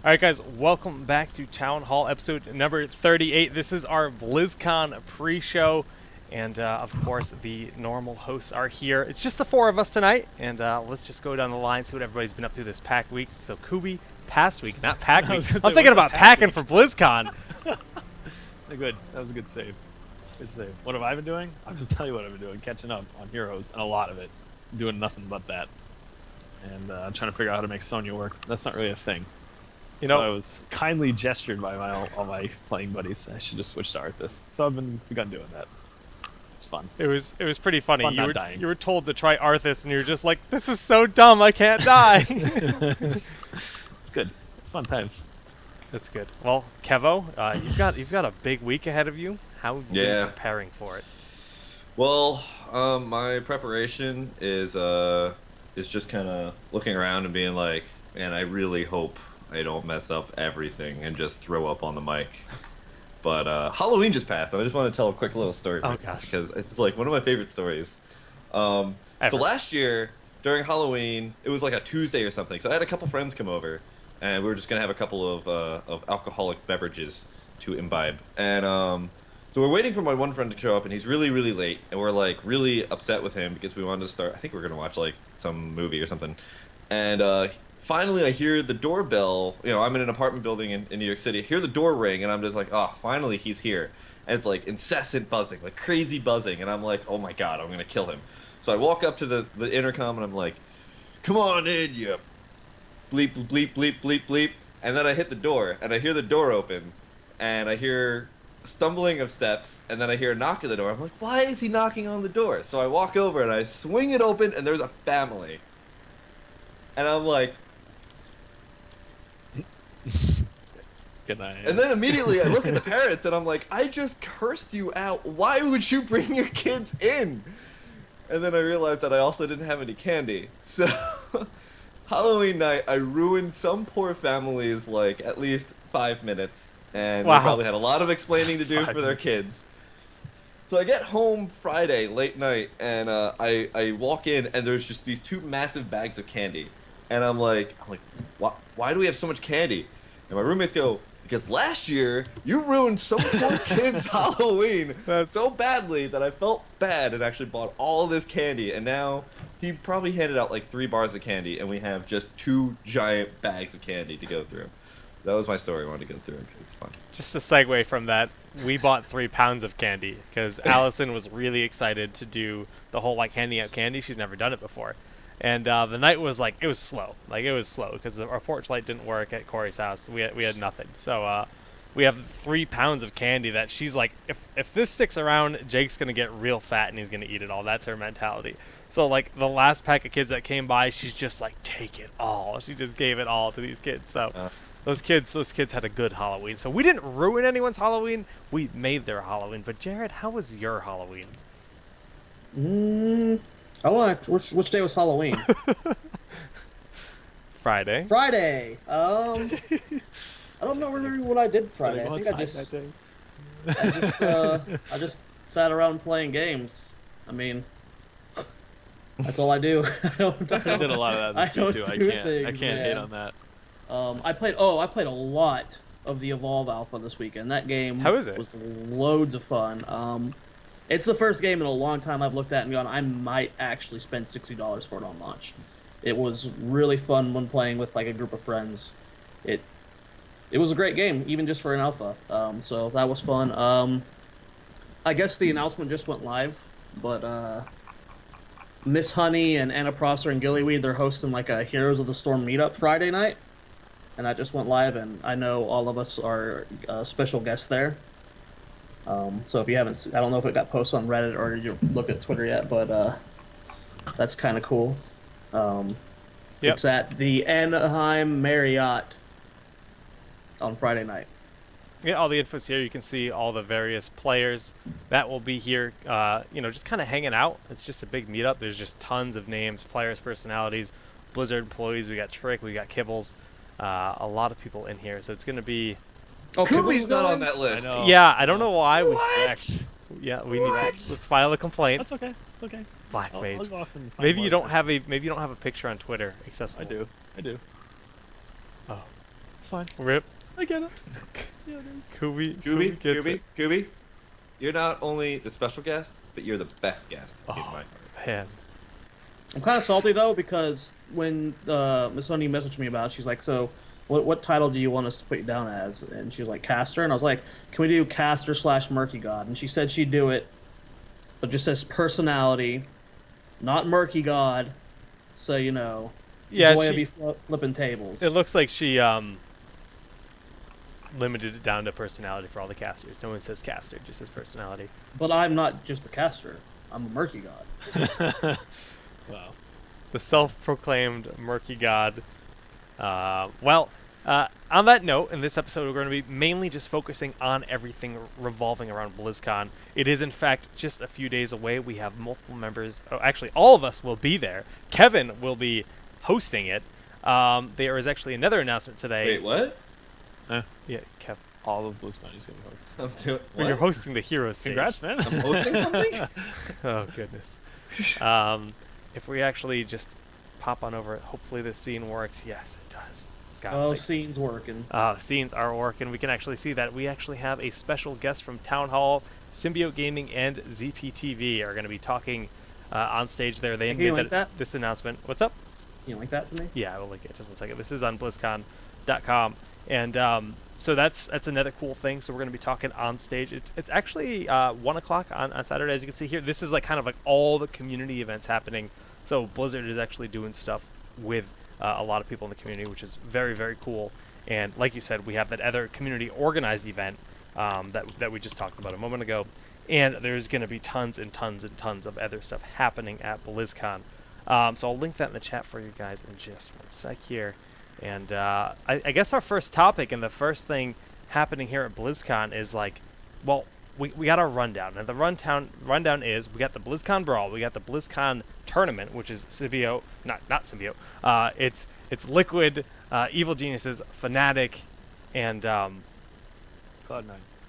All right, guys, welcome back to Town Hall episode number 38. This is our BlizzCon pre-show, and of course, the normal hosts are here. It's just the four of us tonight, and let's just go down the line, see what everybody's been up to this pack week. So, Kubi, past week, not pack week. I'm thinking about packing for BlizzCon. Good. That was a good save. Good save. What have I been doing? I'll just tell you what I've been doing. Catching up on Heroes, and a lot of it. Doing nothing but that. And trying to figure out how to make Sonya work. That's not really a thing. You know, so I was kindly gestured by all my playing buddies. I should just switch to Arthas. So I've begun doing that. It's fun. It was pretty funny. Fun not dying. You were told to try Arthas, and you were just like, "This is so dumb, I can't die." It's good. It's fun times. That's good. Well, Kevo, you've got a big week ahead of you. How have you been preparing for it? Well, my preparation is just kind of looking around and being like, man, I really hope I don't mess up everything and just throw up on the mic. But Halloween just passed, and I just want to tell a quick little story. Oh gosh, because it's like one of my favorite stories. So last year during Halloween, it was like a Tuesday or something. So I had a couple friends come over, and we were just gonna have a couple of alcoholic beverages to imbibe. And so we're waiting for my one friend to show up, and he's really, really late, and we're like really upset with him because we wanted to start. I think we're gonna watch like some movie or something. And finally, I hear the doorbell. You know, I'm in an apartment building in New York City. I hear the door ring, and I'm just like, oh, finally he's here. And it's like incessant buzzing, like crazy buzzing, and I'm like, oh my god, I'm gonna kill him. So I walk up to the intercom, and I'm like, come on in, you bleep, bleep, bleep, bleep, bleep. And then I hit the door, and I hear the door open, and I hear stumbling of steps, and then I hear a knock at the door. I'm like, why is he knocking on the door? So I walk over, and I swing it open, and there's a family. And I'm like, Good night. and then immediately I look at the parents, and I'm like, I just cursed you out. Why would you bring your kids in? And then I realized that I also didn't have any candy. So Halloween night, I ruined some poor family's like at least 5 minutes. And they probably had a lot of explaining to do for their kids. So I get home Friday, late night, and I walk in, and there's just these two massive bags of candy. And I'm like, why do we have so much candy? And my roommates go, because last year, you ruined some poor kid's Halloween so badly that I felt bad and actually bought all this candy. And now he probably handed out like 3 bars of candy, and we have just 2 giant bags of candy to go through. That was my story. I wanted to go through it because it's fun. Just a segue from that, we bought 3 pounds of candy because Allison was really excited to do the whole like handing out candy. She's never done it before. And the night was like, it was slow. Like, it was slow because our porch light didn't work at Corey's house. We had nothing. So we have 3 pounds of candy that she's like, if this sticks around, Jake's going to get real fat and he's going to eat it all. That's her mentality. So, like, the last pack of kids that came by, she's just like, take it all. She just gave it all to these kids. So those kids had a good Halloween. So we didn't ruin anyone's Halloween. We made their Halloween. But, Jared, how was your Halloween? Which day was Halloween? Friday. Friday. I don't remember what I did Friday. I think I just sat around playing games. I mean, that's all I do. I did a lot of that this week too. I can't hate on that. I played a lot of the Evolve Alpha this weekend. That game was loads of fun. It's the first game in a long time I've looked at and gone, I might actually spend $60 for it on launch. It was really fun when playing with like a group of friends. It was a great game, even just for an alpha. So that was fun. I guess the announcement just went live, but Miss Honey and Anna Prosser and Gillyweed, they're hosting like a Heroes of the Storm meetup Friday night. And that just went live, and I know all of us are special guests there. So if you haven't, I don't know if it got posted on Reddit or you looked at Twitter yet, but that's kind of cool. It's at the Anaheim Marriott on Friday night. Yeah, all the info's here. You can see all the various players that will be here, just kind of hanging out. It's just a big meetup. There's just tons of names, players, personalities, Blizzard employees. We got Trick, we got Kibbles, a lot of people in here. So it's going to be... Oh, Kubi's not on that list. Yeah, I don't know why. What? We need. Let's file a complaint. That's okay. It's okay. Black Mage. I'll go off and find Maybe you don't have a picture on Twitter accessible. I do. Oh. It's fine. Rip. I get it. Yeah, it is. Kubi, you're not only the special guest, but you're the best guest in my heart. Man. I'm kind of salty though because when Miss Sony messaged me about it, she's like, "So, what title do you want us to put you down as?" And she was like, "Caster," and I was like, "Can we do Caster / Murky God?" And she said she'd do it, but just says personality, not Murky God. So yeah, Zoya be flipping tables. It looks like she limited it down to personality for all the casters. No one says caster, just says personality. But I'm not just a caster. I'm a Murky God. Wow. The self-proclaimed Murky God. On that note, in this episode, we're going to be mainly just focusing on everything revolving around BlizzCon. It is, in fact, just a few days away. We have multiple members. Oh, actually, all of us will be there. Kevin will be hosting it. There is actually another announcement today. Wait, what? Yeah, Kev. All of BlizzCon is going to host. Well, you're hosting the Heroes stage. Congrats, man. I'm hosting something? Oh, goodness. If we actually just pop on over it, hopefully this scene works. Yes, it does. Scene's working. Scenes are working. We can actually see that. We actually have a special guest from Town Hall, Symbiote Gaming, and ZPTV are going to be talking on stage there. They made this announcement. What's up? You link that to me? Yeah, I will link it. Just one second. This is on BlizzCon.com. And so that's another cool thing. So we're going to be talking on stage. It's actually 1 o'clock on Saturday, as you can see here. This is kind of all the community events happening. So Blizzard is actually doing stuff with a lot of people in the community, which is very, very cool. And like you said, we have that other community organized event that we just talked about a moment ago. And there's going to be tons and tons and tons of other stuff happening at BlizzCon. So I'll link that in the chat for you guys in just one sec here. And I guess our first topic and the first thing happening here at BlizzCon is we got our rundown. And the rundown is we got the BlizzCon Brawl, we got the BlizzCon Tournament, which is Symbiote, not Symbiote. It's Liquid, Evil Geniuses, Fnatic, and Cloud9.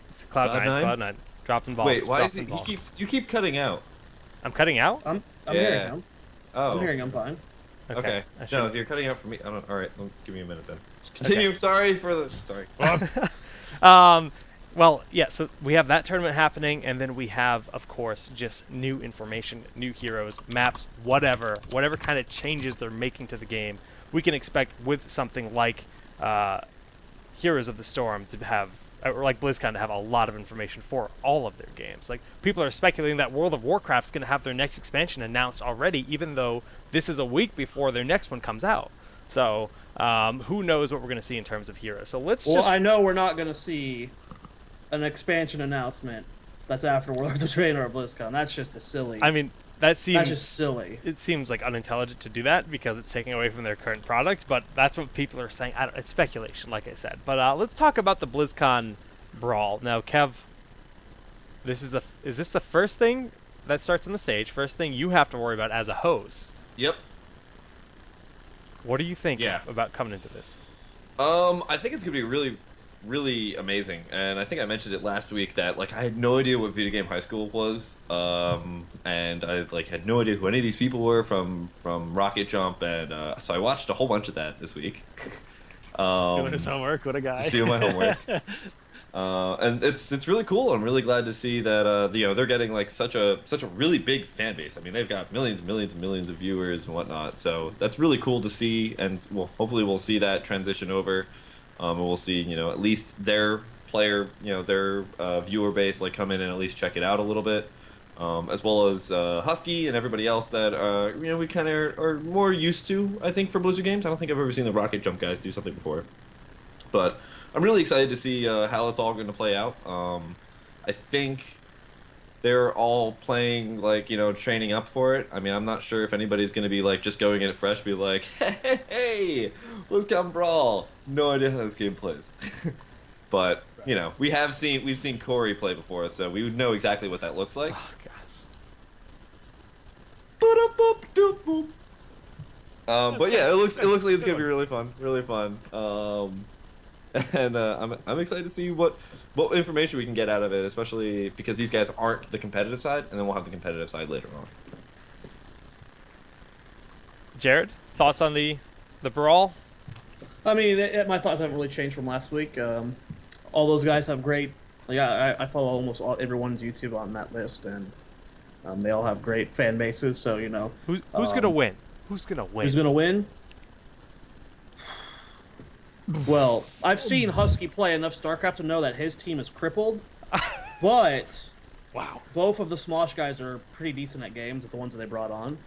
It's Cloud9 dropping balls. Wait, why is it? You keep cutting out. I'm cutting out. I'm hearing him. Oh. I'm hearing him fine. Okay. No, if you're cutting out for me, I don't. All right, give me a minute then. Continue. Okay. Sorry. Well, yeah, so we have that tournament happening, and then we have, of course, just new information, new heroes, maps, whatever kind of changes they're making to the game. We can expect with something like Heroes of the Storm to have, or like BlizzCon to have a lot of information for all of their games. Like, people are speculating that World of Warcraft's going to have their next expansion announced already, even though this is a week before their next one comes out. So, who knows what we're going to see in terms of heroes. So I know we're not going to see an expansion announcement that's after World of Train or BlizzCon. That's just a silly. I mean, that's just silly. It seems like unintelligent to do that because it's taking away from their current product, but that's what people are saying. It's speculation, like I said. But let's talk about the BlizzCon Brawl. Now, Kev, is this the first thing that starts on the stage? First thing you have to worry about as a host? Yep. What do you think about coming into this? I think it's gonna be really, really amazing, and I think I mentioned it last week that I had no idea what Video Game High School was, and I had no idea who any of these people were from Rocket Jump, and so I watched a whole bunch of that this week. Doing his homework, what a guy! Just doing my homework. And it's really cool. I'm really glad to see that they're getting such a really big fan base. I mean, they've got millions and millions and millions of viewers and whatnot. So that's really cool to see, and hopefully we'll see that transition over. And we'll see at least their player, their viewer base come in and at least check it out a little bit, as well as Husky and everybody else that we kind of are more used to. I think for Blizzard games, I don't think I've ever seen the Rocket Jump guys do something before, but I'm really excited to see how it's all going to play out. I think they're all playing training up for it. I mean, I'm not sure if anybody's going to be just going in it fresh, be like, hey, BlizzCon Brawl. No idea how this game plays. But we've seen Corey play before, so we would know exactly what that looks like. Oh gosh. But yeah, it looks like it's gonna be really fun. And I'm excited to see what information we can get out of it, especially because these guys aren't the competitive side, and then we'll have the competitive side later on. Jared, thoughts on the Brawl? I mean, my thoughts haven't really changed from last week. All those guys have great. Like I follow almost everyone's YouTube on that list, and they all have great fan bases. So who's gonna win? Who's gonna win? Who's gonna win? Well, I've seen Husky play enough StarCraft to know that his team is crippled, but wow, both of the Smosh guys are pretty decent at games, at the ones that they brought on.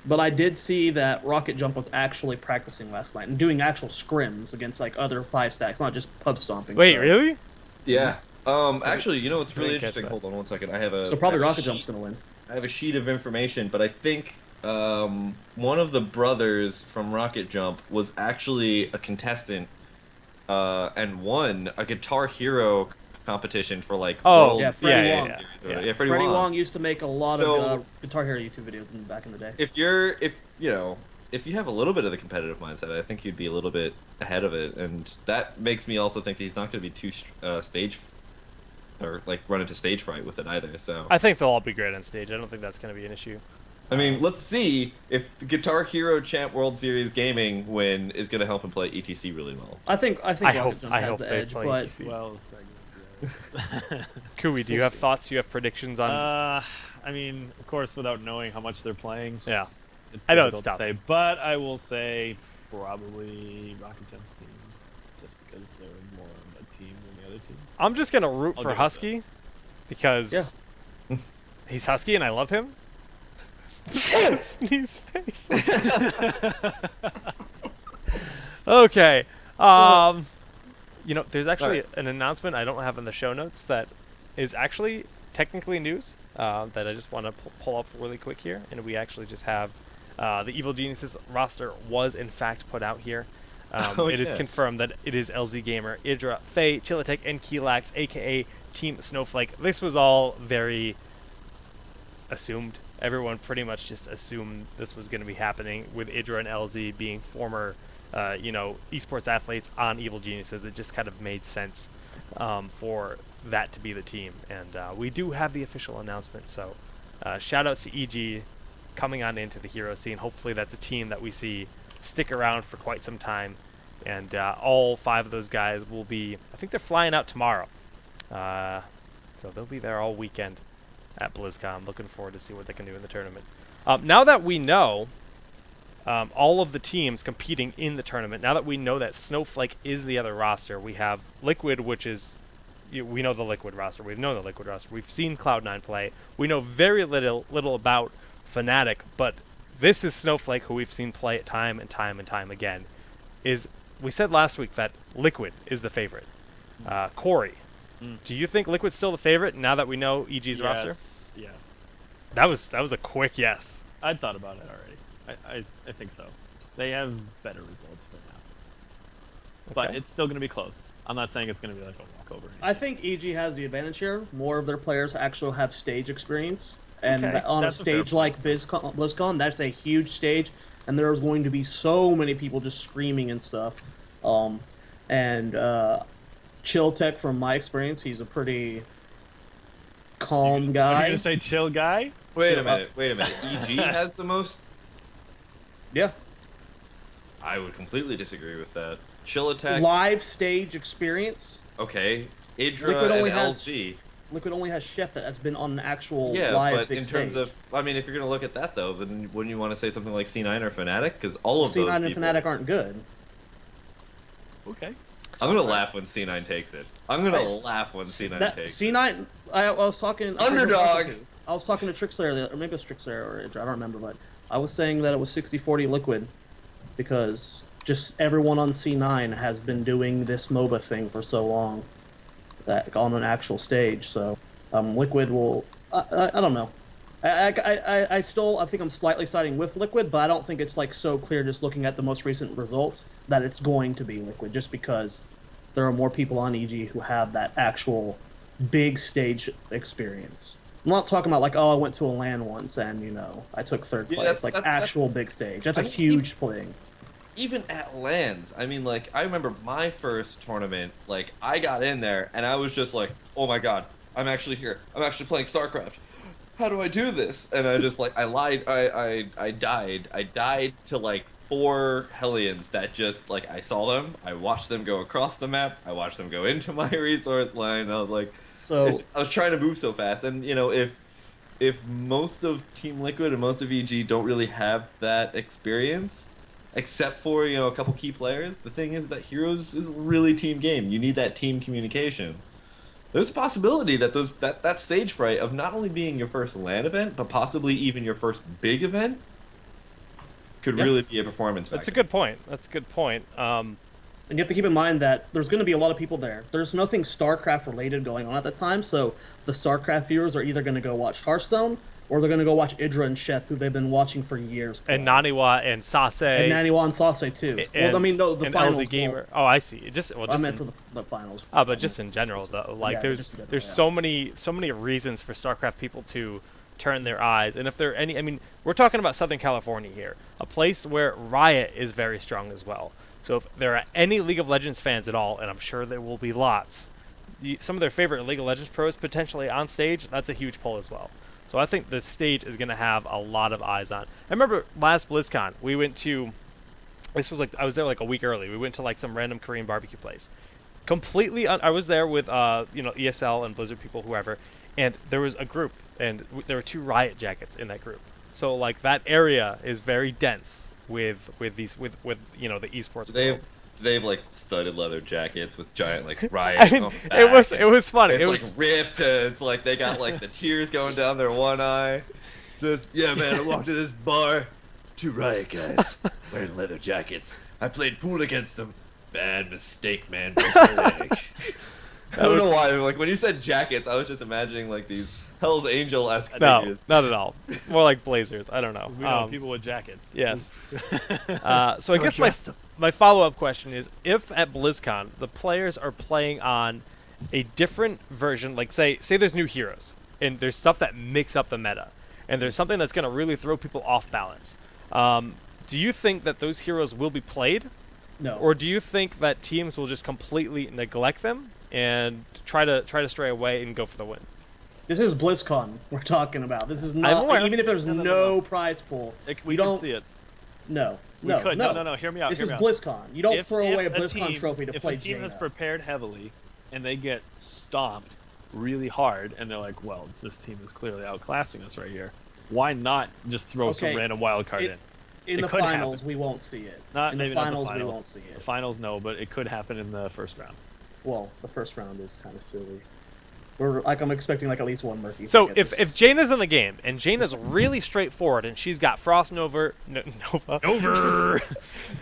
But I did see that Rocket Jump was actually practicing last night and doing actual scrims against like other 5 stacks, not just pub stomping. Wait, really? Yeah. Actually, what's really interesting? Hold on one second. I have a. So probably Rocket Jump's gonna win. I have a sheet of information, but I think one of the brothers from Rocket Jump was actually a contestant and won a Guitar Hero competition for like. Freddie Wong. Yeah, Freddie Wong used to make a lot of Guitar Hero YouTube videos back in the day. If you have a little bit of the competitive mindset, I think you'd be a little bit ahead of it, and that makes me also think he's not going to be too stage or like run into stage fright with it either. So I think they'll all be great on stage. I don't think that's going to be an issue. I mean, let's see if the Guitar Hero Champ World Series Gaming win is going to help him play ETC really well. I think Rocket Jump has the edge, but ETC. Kui, do you have thoughts? Do you have predictions on? I mean, of course, without knowing how much they're playing. Yeah, I know it's tough to say, but I will say probably Rocket Jump's team, just because they're more on the team than the other team. I'm just gonna root for Husky because he's Husky and I love him. Sneeze face. Okay. There's actually an announcement I don't have in the show notes that is actually technically news that I just want to pull up really quick here. And we actually just have the Evil Geniuses roster was in fact put out here. It is confirmed that it is LZ Gamer, Idra, Faye, Chillatek, and Keelax, a.k.a. Team Snowflake. This was all very assumed. Everyone pretty much just assumed this was going to be happening with Idra and LZ being former esports athletes on Evil Geniuses. It just kind of made sense for that to be the team. And we do have the official announcement. So shout outs to EG coming on into the hero scene. Hopefully that's a team that we see stick around for quite some time. And all 5 of those guys will be, I think they're flying out tomorrow. So they'll be there all weekend at BlizzCon. Looking forward to see what they can do in the tournament. Now that we know all of the teams competing in the tournament, now that we know that Snowflake is the other roster, we have Liquid, which is, we know the Liquid roster. We've known the Liquid roster. We've seen Cloud9 play. We know very little about Fnatic, but this is Snowflake, who we've seen play it time and time and time again. We said last week that Liquid is the favorite. Corey, do you think Liquid's still the favorite now that we know EG's roster? Yes. That was a quick yes. I'd thought about it already. I think so. They have better results for now. Okay. But it's still going to be close. I'm not saying it's going to be like a walkover. I think EG has the advantage here. More of their players actually have stage experience. And on a stage like BlizzCon, that's a huge stage. And there's going to be so many people just screaming and stuff. Chill Tech, from my experience, he's a pretty calm guy. Are you going to say chill guy? Wait a minute. EG has the most? Yeah. I would completely disagree with that. Chill Attack. Live stage experience. Okay. Idra and LZ. Liquid only has Chef that's been on an actual live big stage. Yeah, but in terms of, I mean, if you're going to look at that, though, then wouldn't you want to say something like C9 or Fnatic? Because all of those C9 and Fnatic aren't good. Okay. I'm going to laugh when C9 takes it. I'm going to laugh when C9 takes it. C9, I was talking... Underdog! I was talking to Trixler, or maybe it was Trixler or Idra, I don't remember, but I was saying that it was 60-40 Liquid because just everyone on C9 has been doing this MOBA thing for so long that on an actual stage. So Liquid will... I don't know. I think I'm slightly siding with Liquid, but I don't think it's like so clear just looking at the most recent results that it's going to be Liquid, just because there are more people on EG who have that actual big stage experience. I'm not talking about like, I went to a LAN once and, I took third place. That's actual big stage. That's a huge thing. Even at LANs, I mean, like, I remember my first tournament, like, I got in there and I was just like, oh my god, I'm actually here. I'm actually playing StarCraft. How do I do this? And I just, like, I lied. I died. I died to, like, 4 Hellions that just, like, I saw them, I watched them go across the map, I watched them go into my resource line, and I was like, I was trying to move so fast, and, you know, if most of Team Liquid and most of EG don't really have that experience, except for, you know, a couple key players, the thing is that Heroes is a really team game. You need that team communication. There's a possibility that that stage fright of not only being your first LAN event, but possibly even your first big event could really be a performance factor. That's a good point. That's a good point. And you have to keep in mind that there's going to be a lot of people there. There's nothing StarCraft related going on at the time, so the StarCraft viewers are either going to go watch Hearthstone, or they're going to go watch Idra and Sheth, who they've been watching for years. And Naniwa and Sase. And Naniwa and Sase, too. Well, I mean, no, the finals. LZ Gamer. Oh, I see. I meant for the finals. Oh, but just in general, though. Like, there's so many reasons for StarCraft people to turn their eyes. And if there are any... I mean, we're talking about Southern California here. A place where Riot is very strong as well. So if there are any League of Legends fans at all, and I'm sure there will be lots, some of their favorite League of Legends pros potentially on stage, that's a huge pull as well. So I think the stage is going to have a lot of eyes on. I remember last BlizzCon, we went to, this was like, I was there like a week early. We went to like some random Korean barbecue place. Completely, I was there with, you know, ESL and Blizzard people, whoever, and there was a group, and there were 2 Riot jackets in that group. So like that area is very dense with you know, the esports. They've like studded leather jackets with giant like Riot. I mean, it was funny. It's it was like ripped. It's like they got like the tears going down their one eye. Yeah, man. I walked to this bar. 2 Riot guys wearing leather jackets. I played pool against them. Bad mistake, man. I don't know why. Like when you said jackets, I was just imagining like these Hell's Angel-esque figures. No, not at all. More like blazers. I don't know. We know people with jackets. Yes. So I guess my follow-up question is, if at BlizzCon the players are playing on a different version, like say there's new heroes, and there's stuff that mix up the meta, and there's something that's going to really throw people off balance, do you think that those heroes will be played? No. Or do you think that teams will just completely neglect them and try to stray away and go for the win? This is BlizzCon we're talking about. This is not, even if there's no prize pool. We don't see it. No. No. Hear me out. This is BlizzCon. You don't throw away a BlizzCon trophy to play If a team Jaina. has prepared heavily and they get stomped really hard and they're like, well, this team is clearly outclassing us right here. Why not just throw some random wild card in? In the finals, we won't see it. In the finals, we won't see it. The finals, no, but it could happen in the first round. Well, the first round is kind of silly. I'm expecting like at least one Murky. So if Jaina's in the game and Jaina's really straightforward and she's got Frost Nova,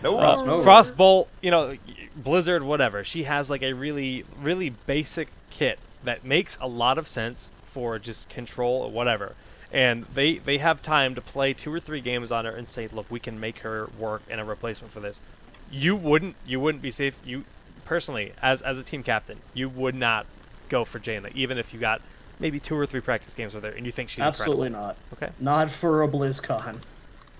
Frost Bolt, you know, Blizzard, whatever. She has like a really, really basic kit that makes a lot of sense for just control or whatever. And they have time to play 2 or 3 games on her and say, look, we can make her work in a replacement for this. You wouldn't be safe. You personally, as a team captain, you would not go for Jaina, even if you got maybe 2 or 3 practice games with her and you think she's absolutely incredible. not. Okay. Not for a BlizzCon.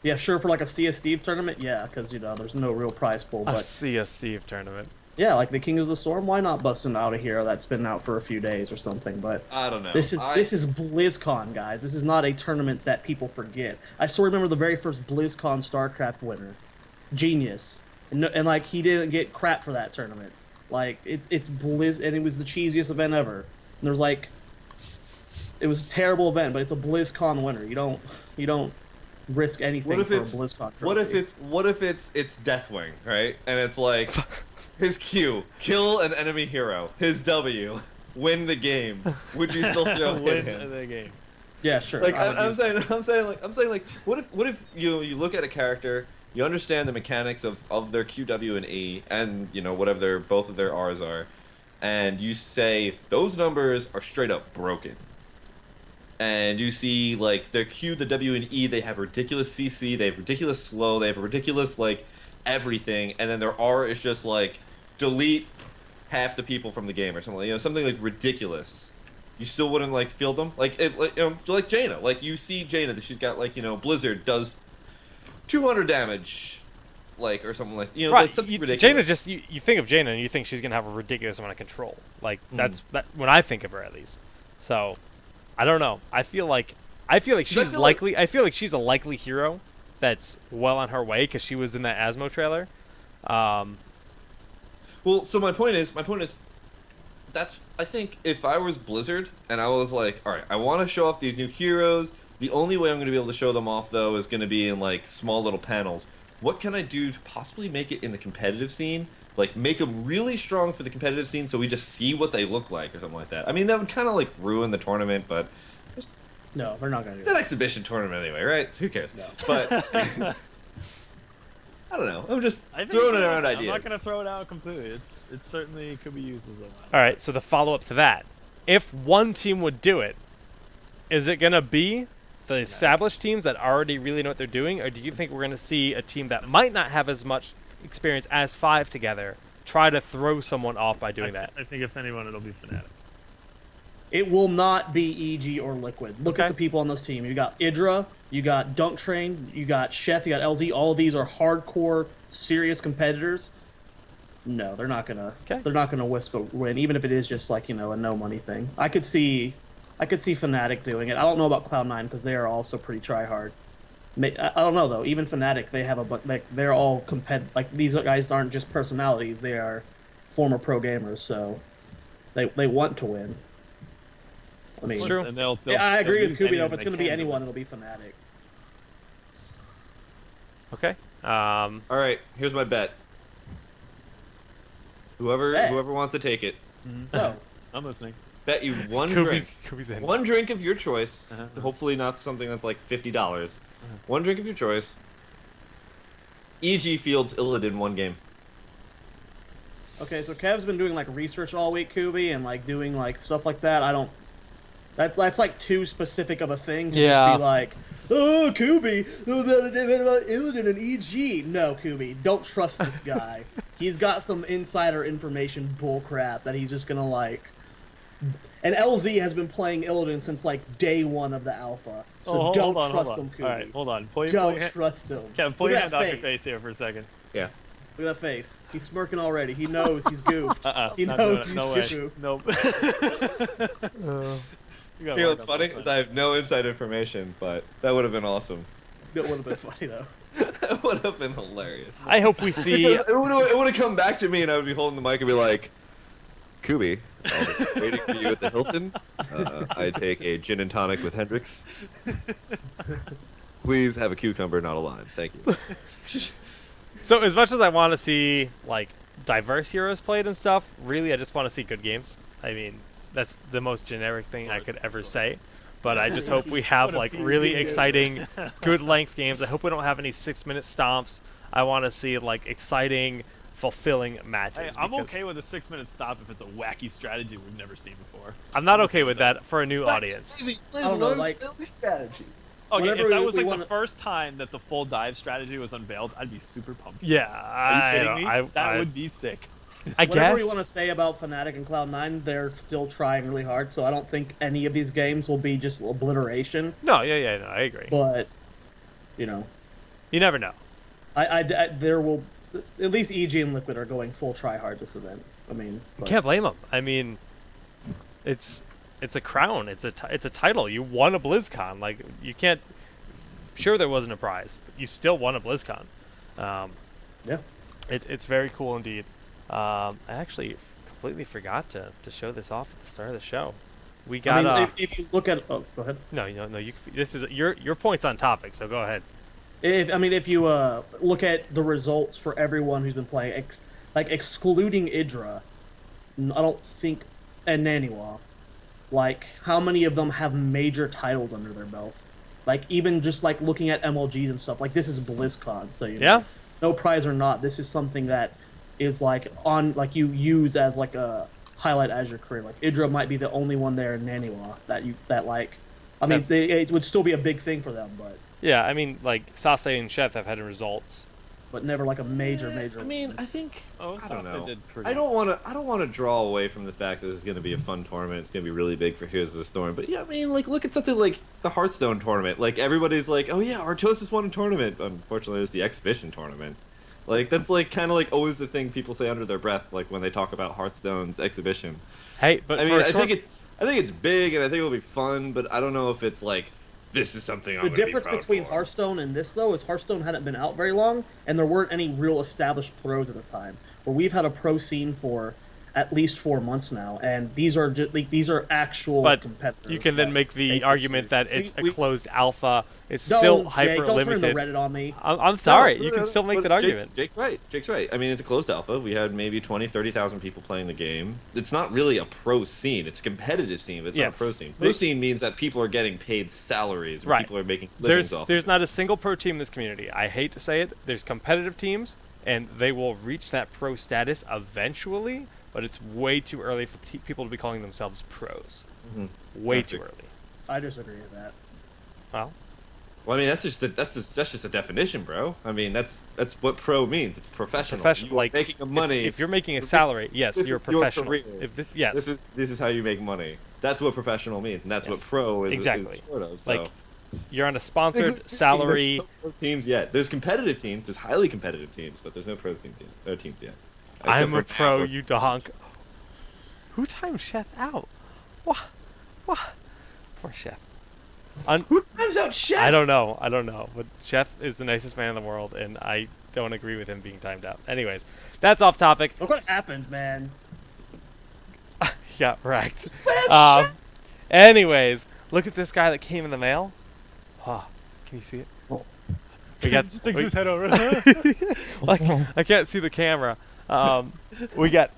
Yeah, sure, for like a Sea of Steve tournament, yeah, because you know there's no real prize pool. But a Sea of Steve tournament. Yeah, like the King of the Storm. Why not bust him out of here? That's been out for a few days or something. But I don't know. This is BlizzCon, guys. This is not a tournament that people forget. I still remember the very first BlizzCon StarCraft winner, Genius, and like he didn't get crap for that tournament. Like it's Blizz, and it was the cheesiest event ever. And there's like, it was a terrible event, but it's a BlizzCon winner. You don't risk anything for a BlizzCon trophy. What if it's Deathwing, right? And it's like his Q, kill an enemy hero. His W, win the game. Would you still throw win him? the game? Yeah, sure. Like I'm saying, what if you look at a character, you understand the mechanics of their QW and E, and you know whatever both of their R's are, and you say those numbers are straight up broken. And you see like their Q, the W, and E, they have ridiculous CC, they have ridiculous slow, they have a ridiculous like everything, and then their R is just like delete half the people from the game or something, something like ridiculous. You still wouldn't like field them like Jaina. Like you see Jaina that she's got like Blizzard does 200 damage, like or something like right. Like something ridiculous. Jaina just you think of Jaina and you think she's gonna have a ridiculous amount of control. Like that's when I think of her at least. So I don't know. I feel like she's likely. I feel like she's a likely hero that's well on her way because she was in that Asmo trailer. Well, so my point is, I think if I was Blizzard and I was like, all right, I want to show off these new heroes. The only way I'm going to be able to show them off, though, is going to be in, like, small little panels. What can I do to possibly make it in the competitive scene? Like, make them really strong for the competitive scene so we just see what they look like or something like that. I mean, that would kind of, like, ruin the tournament, but... No, they're not going to do It's an exhibition tournament anyway, right? Who cares? No. But... I don't know. I'm just throwing it around ideas. I'm not going to throw it out completely. It certainly could be used as a... All right, so the follow-up to that. If one team would do it, is it going to be the established teams that already really know what they're doing, or do you think we're going to see a team that might not have as much experience as 5 together try to throw someone off by doing that? I think if anyone, it'll be Fnatic. It will not be EG or Liquid. Look at the people on this team. You got Idra, you got Dunk Train, you got Chef, you got LZ. All of these are hardcore, serious competitors. No, they're not gonna. They're not gonna whisk a win, even if it is just like a no money thing. I could see Fnatic doing it. I don't know about Cloud9 because they are also pretty try hard. I don't know though. Even Fnatic, they have they're all like these guys aren't just personalities. They are former pro gamers, so they want to win. I mean, it's true. And they'll I agree with Kubi though. If it's going to be anyone, it'll be Fnatic. Okay. All right. Here's my bet. Whoever wants to take it. Oh, I'm listening. Bet you one drink. One drink of your choice. Hopefully not something that's like $50. One drink of your choice. EG fields Illidan 1 game. Okay, so Kev's been doing like research all week, Kubi, and like doing like stuff like that. I don't. That's like too specific of a thing to just be like, oh, Kubi, Illidan and EG. No, Kubi, don't trust this guy. He's got some insider information bullcrap that he's just gonna like. And LZ has been playing Illidan since like day 1 of the alpha, so don't trust him, Kubi. All right, hold on. Don't trust him. Kevin, pull your hand off your face here for a second. Yeah. Look at that face. He's smirking already. He knows he's goofed. He knows he's goofed. Nope. You know what's funny is I have no inside information, but that would have been awesome. That would have been funny though. That would have been hilarious. I hope we see. It would have come back to me, and I would be holding the mic and be like, "Kubi, I'll be waiting for you at the Hilton. I take a gin and tonic with Hendrix. Please have a cucumber, not a lime. Thank you." So as much as I want to see like diverse heroes played and stuff, really I just want to see good games. I mean, that's the most generic thing I could ever say. But I just hope we have like really exciting, good length games. I hope we don't have any 6-minute stomps. I want to see like exciting, fulfilling matches. Hey, I'm okay with a 6-minute stop if it's a wacky strategy we've never seen before. I'm not okay with that for a new audience. I don't know, like strategy. Okay, if that was like the first time that the full dive strategy was unveiled, I'd be super pumped. Yeah, are you kidding me? That would be sick. I guess. Whatever you want to say about Fnatic and Cloud9, they're still trying really hard, so I don't think any of these games will be just obliteration. No, no, I agree. But, you never know. There will, at least EG and Liquid are going full try hard this event. I mean, you can't blame them. I mean, it's a crown. It's a title. You won a BlizzCon. Like you can't. Sure, there wasn't a prize, but you still won a BlizzCon. Yeah. It's very cool indeed. I actually completely forgot to show this off at the start of the show. We got. I mean, if you look at, go ahead. No. You. This is your point's on topic, so go ahead. If you look at the results for everyone who's been playing, excluding Idra, I don't think, and Naniwa, like how many of them have major titles under their belt? Like even just like looking at MLGs and stuff. Like this is BlizzCon, so no prize or not, this is something that is like on like you use as like a highlight as your career. Like Idra might be the only one there in Naniwa it would still be a big thing for them, but yeah, I mean like Sase and Chef have had results, but never like a major. I mean, I think I don't know. I don't want to draw away from the fact that this is going to be a fun tournament. It's going to be really big for Heroes of the Storm. But yeah, I mean, like look at something like the Hearthstone tournament. Like everybody's like, oh yeah, Artosis won a tournament. Unfortunately, it was the exhibition tournament. Like that's like kind of like always the thing people say under their breath, like when they talk about Hearthstone's exhibition. Hey, but I mean, I think it's big and I think it'll be fun, but I don't know if it's like this is something I'm The gonna be difference proud between for. Hearthstone and this, though, is Hearthstone hadn't been out very long, and there weren't any real established pros at the time. Where we've had a pro scene for at least 4 months now, and these are just these are actual competitors. You can then make the argument that it's a closed alpha. It's don't, still Jake, hyper don't limited. turn the Reddit on me. I'm sorry. You can still make that argument. Jake's right. Jake's right. I mean, it's a closed alpha. We had maybe 20, 30,000 people playing the game. It's not really a pro scene. It's a competitive scene, but it's not a pro scene. Pro scene means that people are getting paid salaries. Right. People are making livings off. There's not a single pro team in this community. I hate to say it. There's competitive teams, and they will reach that pro status eventually, but it's way too early for people to be calling themselves pros. Mm-hmm. Way too early. I disagree with that. Well, I mean, that's just a definition, bro. I mean, that's what pro means. It's professional. Professional, like making money. If you're making a salary, yes, you're professional. Yes, this is how you make money. That's what professional means, and that's what pro is. Exactly. Is sort of, so. Like, you're on a sponsored salary. There's no pro teams yet. There's competitive teams. There's highly competitive teams, but there's no pro teams yet. I'm a pro, you donk. Who timed Chef out? What? Poor Chef. Who times out Chef? I don't know. But Chef is the nicest man in the world, and I don't agree with him being timed out. Anyways, that's off topic. Look what happens, man. Yeah, wrecked. Anyways, look at this guy that came in the mail. Oh, can you see it? We got just sticks his head over. Like, I can't see the camera. We got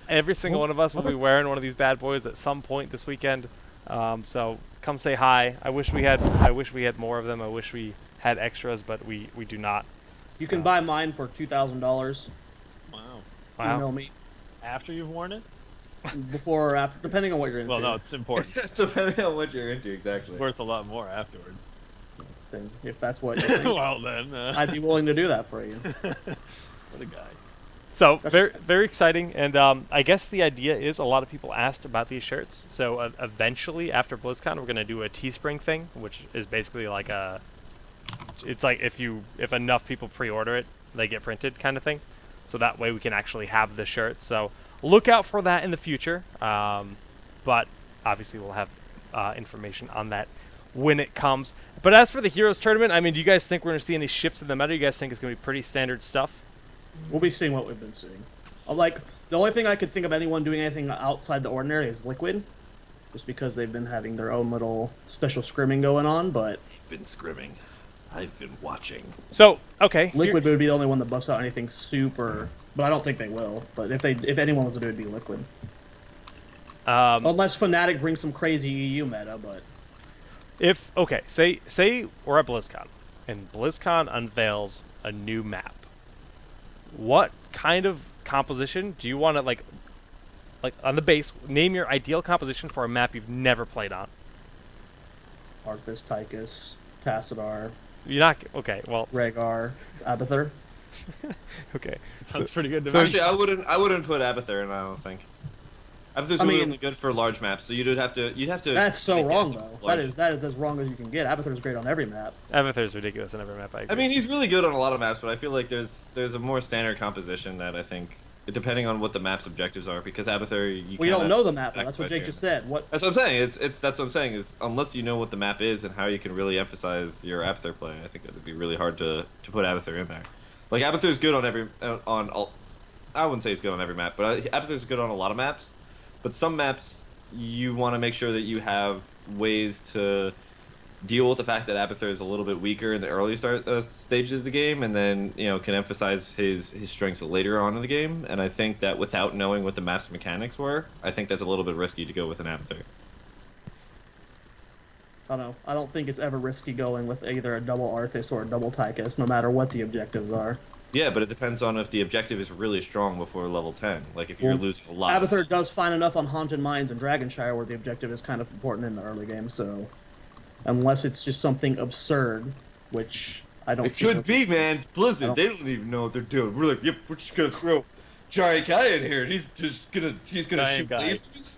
every single one of us will be wearing one of these bad boys at some point this weekend. So come say hi. I wish we had more of them. I wish we had extras, but we do not. You can buy mine for $2,000. Wow. Email me after you've worn it. Before or after, depending on what you're into. Well, no, it's important. Depending on what you're into, exactly. It's worth a lot more afterwards. Then, if that's what you think, well, then I'd be willing to do that for you. What a guy. So very exciting, and I guess the idea is a lot of people asked about these shirts. So eventually, after BlizzCon, we're gonna do a Teespring thing, which is basically like it's like if enough people pre-order it, they get printed kind of thing. So that way we can actually have the shirts. So look out for that in the future. But obviously we'll have information on that when it comes. But as for the Heroes Tournament, I mean, do you guys think we're gonna see any shifts in the meta? You guys think it's gonna be pretty standard stuff? We'll be seeing what we've been seeing. Like, the only thing I could think of anyone doing anything outside the ordinary is Liquid, just because they've been having their own little special scrimming going on, but... They've been scrimming. I've been watching. So, okay. Liquid would be the only one that busts out anything super... But I don't think they will. But if anyone was to do it, it'd be Liquid. Unless Fnatic brings some crazy EU meta, but... Say we're at BlizzCon, and BlizzCon unveils a new map. What kind of composition do you want to like on the base? Name your ideal composition for a map you've never played on. Arthas, Tychus, Tassadar. You're not okay. Well, Rhaegar, Abathur. Okay, sounds pretty good to me. me. Actually, I wouldn't put Abathur in. I don't think. Abathur's really only good for large maps, so you'd have to. That's so wrong, though. That is as wrong as you can get. Abathur's great on every map. Abathur's ridiculous on every map. I mean, he's really good on a lot of maps, but I feel like there's a more standard composition that I think, depending on what the map's objectives are, because Abathur, we don't know the map. That's what Jake just said. That's what I'm saying. That's what I'm saying is unless you know what the map is and how you can really emphasize your Abathur play, I think that would be really hard to put Abathur in there. Like Abathur's good on I wouldn't say he's good on every map, but Abathur's good on a lot of maps. But some maps, you want to make sure that you have ways to deal with the fact that Abathur is a little bit weaker in the early stages of the game, and then can emphasize his strengths later on in the game. And I think that without knowing what the map's mechanics were, I think that's a little bit risky to go with an Abathur. I don't know. I don't think it's ever risky going with either a double Arthas or a double Tychus, no matter what the objectives are. Yeah, but it depends on if the objective is really strong before level 10. Like, if you're losing a lot. Abathur does fine enough on Haunted Mines and Dragonshire where the objective is kind of important in the early game, so... Unless it's just something absurd, which I don't see... It could be, man. Blizzard, they don't even know what they're doing. We're like, yep, we're just gonna throw Giant Guy in here, and he's gonna shoot lasers?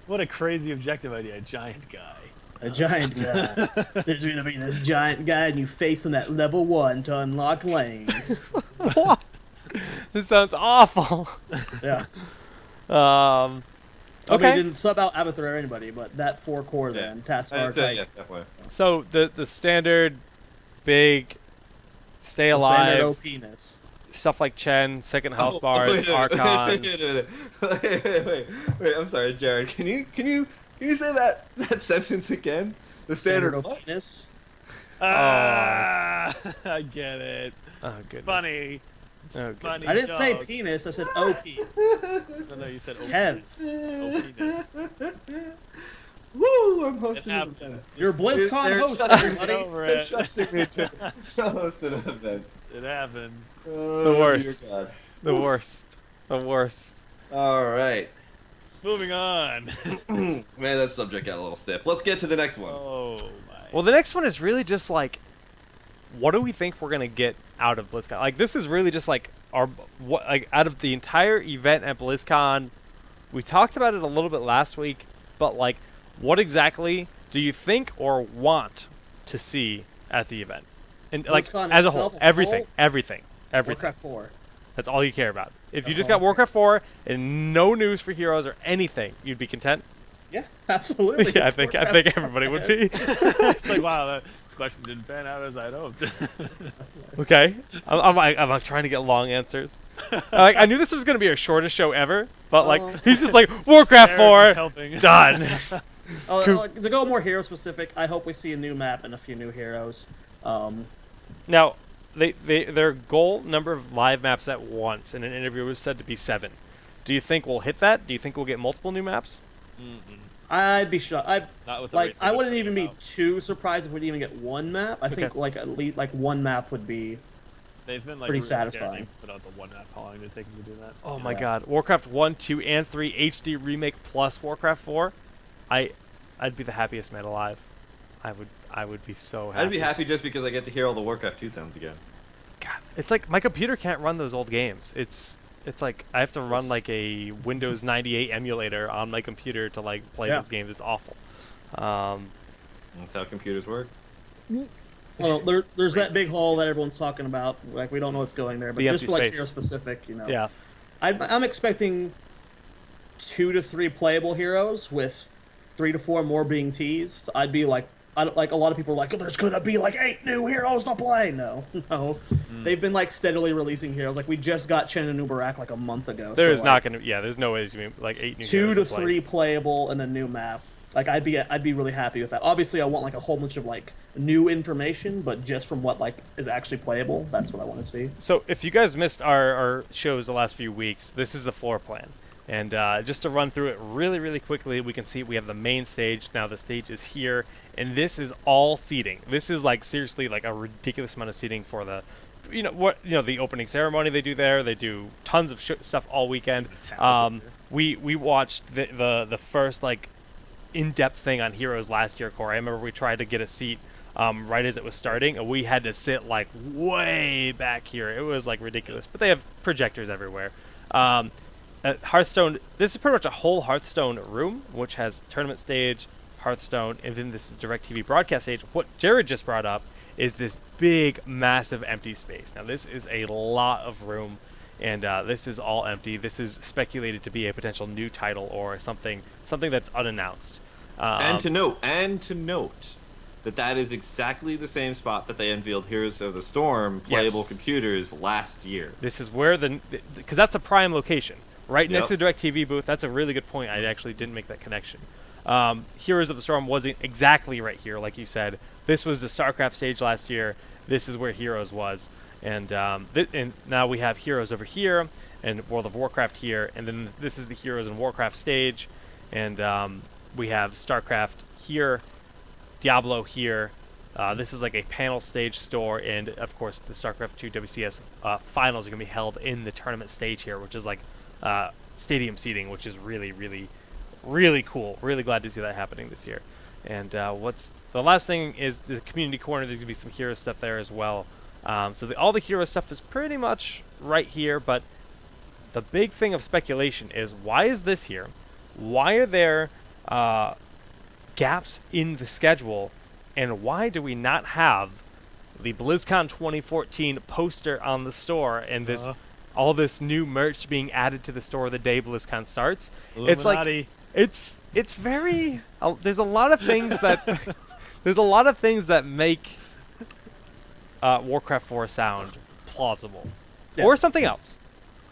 What a crazy objective idea, a Giant Guy. A giant guy. There's gonna be this giant guy, and you face him at level 1 to unlock lanes. What? This sounds awful. Yeah. I mean, he didn't sub out Abathur or anybody, but that 4 core then, Taskar, yeah, definitely. So the standard big stay alive standard OP-ness. Stuff like Chen, second health bars, Archon. Wait, I'm sorry, Jared. Can you say that sentence again? The standard OP-ness. I get it. Oh, goodness. Funny. Oh, funny. I didn't say joke. penis. I said OP. No, you said OP. Kev. Woo! I'm hosting an event. You're BlizzCon host, everybody. They're trusting me to host an event. It happened. The worst. Dear God. The worst. The worst. All right. Moving on. Man, that subject got a little stiff. Let's get to the next one. Oh my. Well, the next one is really just like, what do we think we're gonna get out of BlizzCon? Like, this is really just like out of the entire event at BlizzCon. We talked about it a little bit last week, but like, what exactly do you think or want to see at the event? And like, as a whole, everything. Warcraft 4. That's all you care about. If you just got Warcraft 4 and no news for heroes or anything, you'd be content? Yeah, absolutely. Yeah, I think everybody would be. It's like, wow, this question didn't pan out as I'd hoped. Okay. I'm trying to get long answers. Like, I knew this was going to be our shortest show ever, but like, he's just like, Warcraft 4, done. To go more hero specific, I hope we see a new map and a few new heroes. Now, their goal number of live maps at once in an interview was said to be 7. Do you think we'll hit that? Do you think we'll get multiple new maps? I'd be shocked. I wouldn't even be out. too surprised if we'd even get one map. I think like at least like one map would be. They've been like pretty really satisfying. Put out the one map. How long did it take them to do that? Oh my God! Warcraft 1, 2, and 3 HD remake plus Warcraft 4. I'd be the happiest man alive. I would be so happy. I'd be happy just because I get to hear all the Warcraft 2 sounds again. God, it's like my computer can't run those old games. It's like I have to run like a Windows 98 emulator on my computer to like play those games. It's awful. That's how computers work. Well, there's that big hole that everyone's talking about. Like, we don't know what's going there, but just for like hero specific, you know. Yeah. I'm expecting 2 to 3 playable heroes with 3 to 4 more being teased. I'd be like, like a lot of people are like, oh, there's gonna be like 8 new heroes to play. No. They've been like steadily releasing heroes. Like, we just got Chen and Ubarak like a month ago. There's not gonna. Yeah, there's no way it's gonna be like 8 new 2 to 3 playable and a new map. Like, I'd be really happy with that. Obviously, I want like a whole bunch of like new information, but just from what like is actually playable, that's what I want to see. So if you guys missed our shows the last few weeks, this is the floor plan. And just to run through it really, really quickly, we can see we have the main stage. Now the stage is here, and this is all seating. This is like seriously like a ridiculous amount of seating for the, the opening ceremony they do there. They do tons of stuff all weekend. We watched the first like in-depth thing on Heroes last year, Corey. I remember we tried to get a seat right as it was starting, and we had to sit like way back here. It was like ridiculous, but they have projectors everywhere. Hearthstone, this is pretty much a whole Hearthstone room, which has tournament stage, Hearthstone, and then this is DirecTV broadcast stage. What Jared just brought up is this big, massive empty space. Now, this is a lot of room, and this is all empty. This is speculated to be a potential new title or something that's unannounced. And to note that is exactly the same spot that they unveiled Heroes of the Storm playable computers last year. This is where because that's a prime location. Right next to the DirecTV booth. That's a really good point. I actually didn't make that connection. Heroes of the Storm wasn't exactly right here, like you said. This was the StarCraft stage last year. This is where Heroes was. And and now we have Heroes over here, and World of Warcraft here. And then this is the Heroes and Warcraft stage. And we have StarCraft here, Diablo here. This is like a panel stage store. And, of course, the StarCraft 2 WCS finals are going to be held in the tournament stage here, which is like stadium seating, which is really, really, really cool. Really glad to see that happening this year. And what's the last thing is the community corner. There's gonna be some hero stuff there as well. So all the hero stuff is pretty much right here. But the big thing of speculation is, why is this here? Why are there gaps in the schedule? And why do we not have the BlizzCon 2014 poster on the store and this all this new merch being added to the store the day BlizzCon starts? Illuminati. It's like It's very. There's a lot of things that there's a lot of things that make Warcraft 4 sound plausible, or something else.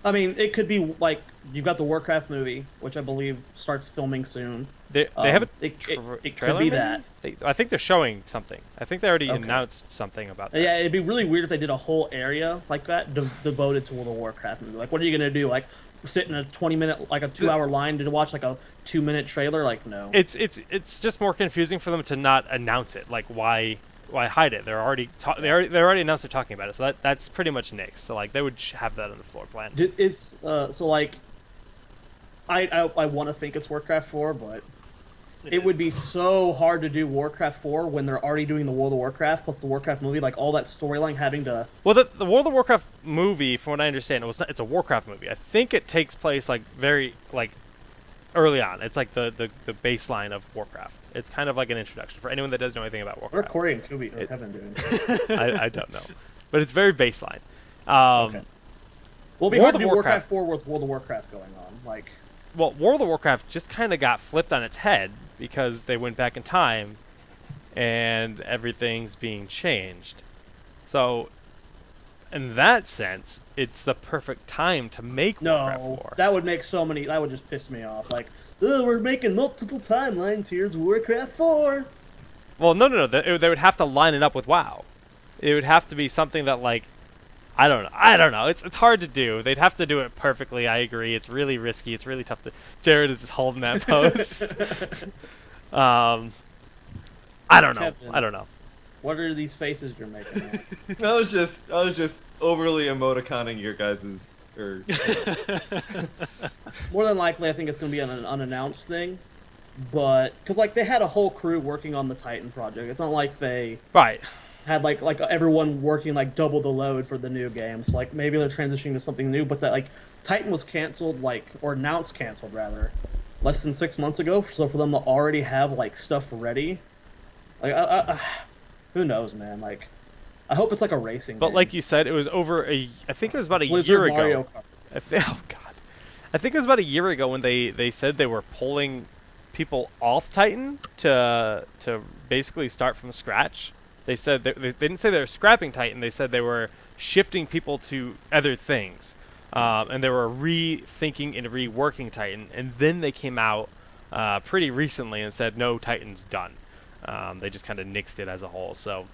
I mean, it could be like you've got the Warcraft movie, which I believe starts filming soon. They have a it trailer. Could be that. I think they're showing something. I think they already announced something about that. Yeah, it'd be really weird if they did a whole area like that devoted to the Warcraft movie. Like, what are you gonna do? Like, sit in a 20-minute, like a 2-hour line to watch like a 2-minute trailer? Like, no. It's just more confusing for them to not announce it. Like, why hide it? They're already they already announced they're talking about it. So that's pretty much nixed. So like they would have that on the floor plan. So like, I want to think it's Warcraft 4, but it would be so hard to do Warcraft 4 when they're already doing the World of Warcraft plus the Warcraft movie, like all that storyline having to. Well, the World of Warcraft movie, from what I understand, it's a Warcraft movie. I think it takes place like very like early on. It's like the baseline of Warcraft. It's kind of like an introduction for anyone that doesn't know anything about Warcraft. What are Corey and Kubi or Kevin doing? I don't know, but it's very baseline. Okay. Well, be hard to do Warcraft 4 with World of Warcraft going on, like. Well, World of Warcraft just kind of got flipped on its head because they went back in time, and everything's being changed. So, in that sense, it's the perfect time to make Warcraft 4. That would make so many. That would just piss me off. Like, oh, we're making multiple timelines. Here's Warcraft 4. Well, no. They would have to line it up with WoW. It would have to be something that, like, I don't know. It's hard to do. They'd have to do it perfectly. I agree. It's really risky. It's really tough to. Jared is just holding that pose. I don't know. Kevin, I don't know. What are these faces you're making? I was just overly emoticoning your guys's. More than likely, I think it's going to be an unannounced thing, but because like they had a whole crew working on the Titan project. It's not like they had like everyone working like double the load for the new games. Like maybe they're transitioning to something new, but that like Titan was canceled, or announced canceled rather, less than 6 months ago. So for them to already have like stuff ready, like who knows, man? Like I hope it's like a racing. But game. like you said, it was over I think it was about a Blizzard year Mario ago. Kart. Oh god, I think it was about a year ago when they said they were pulling people off Titan to basically start from scratch. They said they didn't say they were scrapping Titan. They said they were shifting people to other things, and they were rethinking and reworking Titan. And then they came out pretty recently and said no, Titan's done. They just kind of nixed it as a whole. So,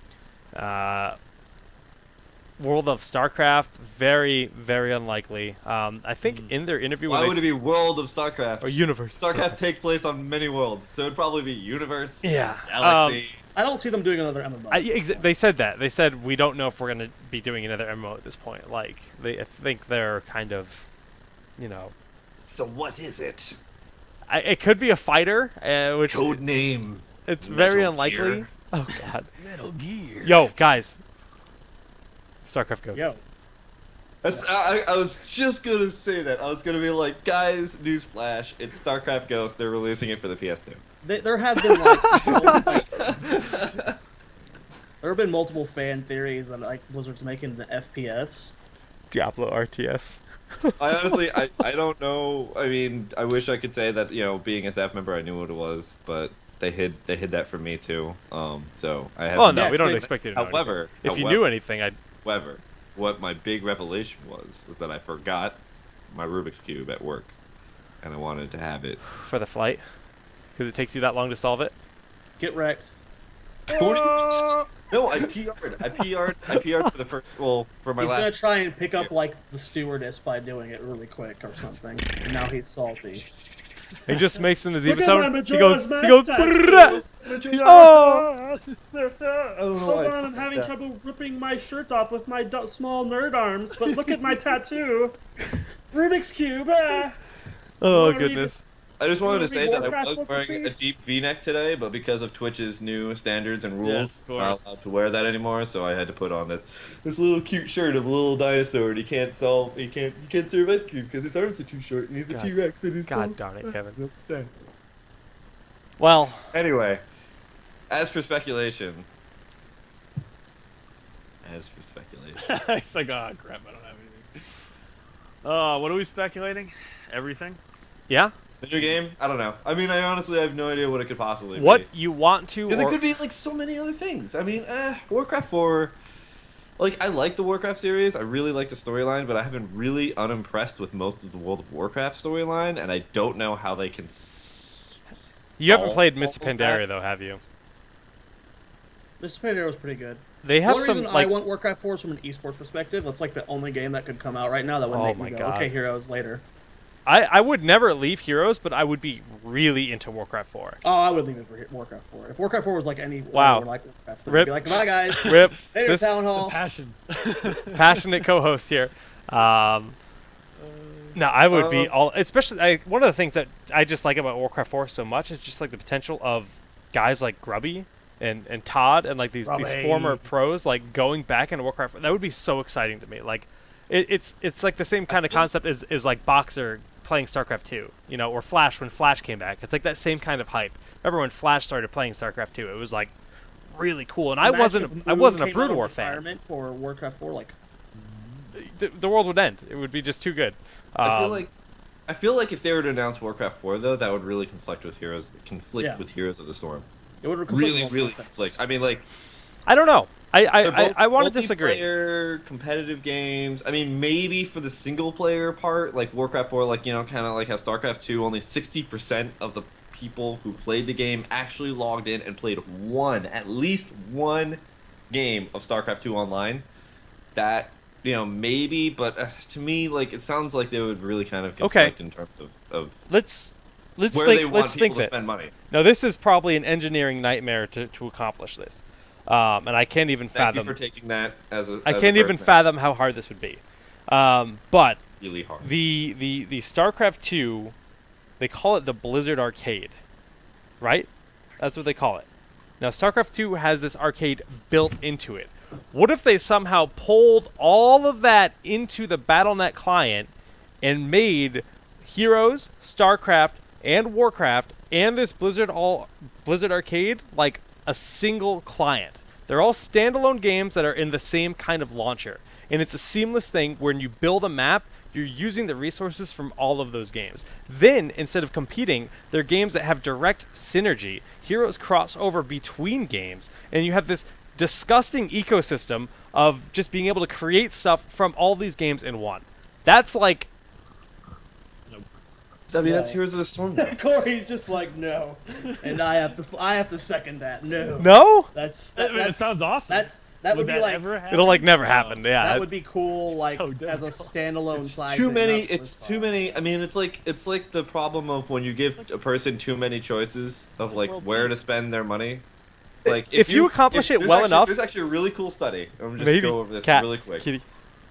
World of StarCraft, very, very unlikely. I think in their interview, why would it be World of StarCraft or Universe? StarCraft takes place on many worlds, so it'd probably be Universe. Yeah, Galaxy. I don't see them doing another MMO. They said that. They said we don't know if we're going to be doing another MMO at this point. Like I think they're kind of, you know. So what is it? It could be a fighter, which code name. It's very unlikely. Gear. Oh god. Metal Gear. Yo, guys. StarCraft Ghost. Yo. I was just gonna say that. I was gonna be like, guys, newsflash, it's StarCraft Ghost. They're releasing it for the PS2. There have been like there have been multiple fan theories that like Blizzard's making the FPS. Diablo RTS. I honestly, I don't know. I mean, I wish I could say that, you know, being a staff member, I knew what it was, but they hid that from me too. So I have. Oh no, we don't expect you to know. However, if you knew anything, I'd. However, what my big revelation was that I forgot my Rubik's Cube at work, and I wanted to have it for the flight, because it takes you that long to solve it. Get wrecked. 40%. No, I PR'd for the first. Well, for my he's last. He's gonna try and pick up like the stewardess by doing it really quick or something. And now he's salty. He just makes an Azima sound. He goes. Oh! Hold on, I'm having trouble ripping my shirt off with my small nerd arms, but look at my tattoo. Rubik's Cube. Oh goodness. I just wanted to say that I was wearing a deep V-neck today, but because of Twitch's new standards and rules, I'm not allowed to wear that anymore. So I had to put on this little cute shirt of a little dinosaur, and he can't serve ice cream because his arms are too short, and he's a T-Rex, and he's God darn it, Kevin. Upset. Well, anyway, as for speculation, it's like, oh crap, I don't have anything. What are we speculating? Everything. Yeah. The new game? I don't know. I mean, I honestly have no idea what it could possibly be. What you want to... Because it could be, like, so many other things. I mean, Warcraft 4... Like, I like the Warcraft series. I really like the storyline, but I have been really unimpressed with most of the World of Warcraft storyline, and I don't know how they can You haven't played Mr. Pandaria, though, have you? Mr. Pandaria was pretty good. They have One some, reason like... I want Warcraft 4 is from an esports perspective. That's like the only game that could come out right now that would make me go, okay, Heroes later. I would never leave Heroes, but I would be really into Warcraft 4. Oh, I would leave it for Warcraft 4. If Warcraft 4 was like any... Wow. Like Warcraft 3, Rip. I'd be like, bye, guys. Rip. Later, Town Hall. Passion. Passionate co-host here. No, I would be all... Especially, one of the things that I just like about Warcraft 4 so much is just like the potential of guys like Grubby and Todd and like these former pros like going back into Warcraft. That would be so exciting to me. Like, it's like the same kind of concept as like Boxer playing StarCraft 2, you know, or Flash when Flash came back. It's like that same kind of hype. Remember when Flash started playing StarCraft 2? It was like really cool, and I wasn't a Brood War fan. For Warcraft 4, like the world would end. It would be just too good. I feel like if they were to announce Warcraft 4 though, that would really conflict with Heroes with Heroes of the Storm. It would really conflict. I mean, like, I don't know. I want to disagree. Multiplayer, competitive games. I mean, maybe for the single player part, like Warcraft 4, like, you know, kind of like how StarCraft 2, only 60% of the people who played the game actually logged in and played at least one game of StarCraft 2 online. That, you know, maybe, but to me, like, it sounds like they would really kind of conflict in terms of let's where think, they want let's people think to spend money. Now, this is probably an engineering nightmare to accomplish this. And I can't even fathom. Thank you for taking that as a. I can't even fathom how hard this would be. But really hard. The StarCraft 2, they call it the Blizzard Arcade, right? That's what they call it. Now, StarCraft 2 has this arcade built into it. What if they somehow pulled all of that into the Battle.net client and made Heroes, StarCraft, and Warcraft and this Blizzard Arcade like a single client? They're all standalone games that are in the same kind of launcher. And it's a seamless thing when you build a map, you're using the resources from all of those games. Then, instead of competing, they're games that have direct synergy. Heroes cross over between games, and you have this disgusting ecosystem of just being able to create stuff from all these games in one. That's like... I mean, that's Heroes of the Storm. Corey's just like, no, and I have to second that. No. No? That sounds awesome. That would be like it'll like never happen. Yeah. That would be cool. Like as a standalone side. Too many. It's too many. I mean, it's like the problem of when you give a person too many choices of like where to spend their money. Like if you accomplish it well enough. There's actually a really cool study. I'm just go over this really quick. Kitty.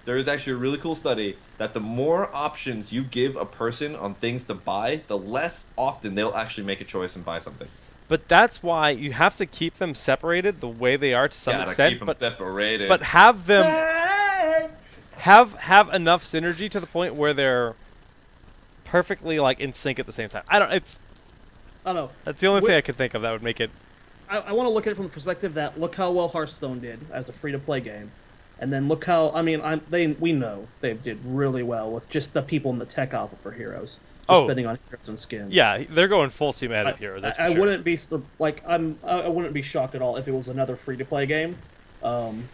There is actually a really cool study that the more options you give a person on things to buy, the less often they'll actually make a choice and buy something. But that's why you have to keep them separated the way they are to some extent. Keep them separated. But have them have enough synergy to the point where they're perfectly like in sync at the same time. I don't know. That's the only thing I could think of that would make it. I want to look at it from the perspective that look how well Hearthstone did as a free-to-play game. And then look how we know they did really well with just the people in the tech alpha for Heroes, spending on heroes and skins. Yeah, they're going full steam ahead of Heroes. That's for sure. Wouldn't be I wouldn't be shocked at all if it was another free to play game.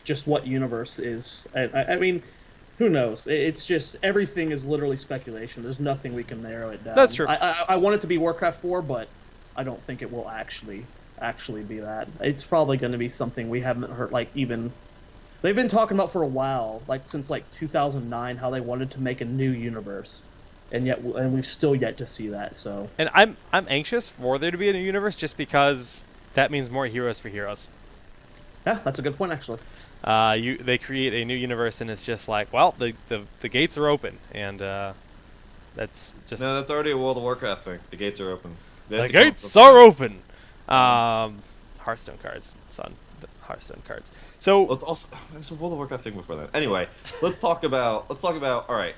Just what universe is? I mean, who knows? It's just everything is literally speculation. There's nothing we can narrow it down. That's true. I want it to be Warcraft 4, but I don't think it will actually be that. It's probably going to be something we haven't heard even. They've been talking about for a while, since 2009, how they wanted to make a new universe, and we've still yet to see that. So, and I'm anxious for there to be a new universe just because that means more heroes for heroes. Yeah, that's a good point actually. They create a new universe and it's just like, well, the gates are open, and that's just that's already a World of Warcraft thing. The gates are open. The gates are open. Hearthstone cards, son. Hearthstone cards. So let's also there's a World of Warcraft thing before that. Anyway, let's talk about all right.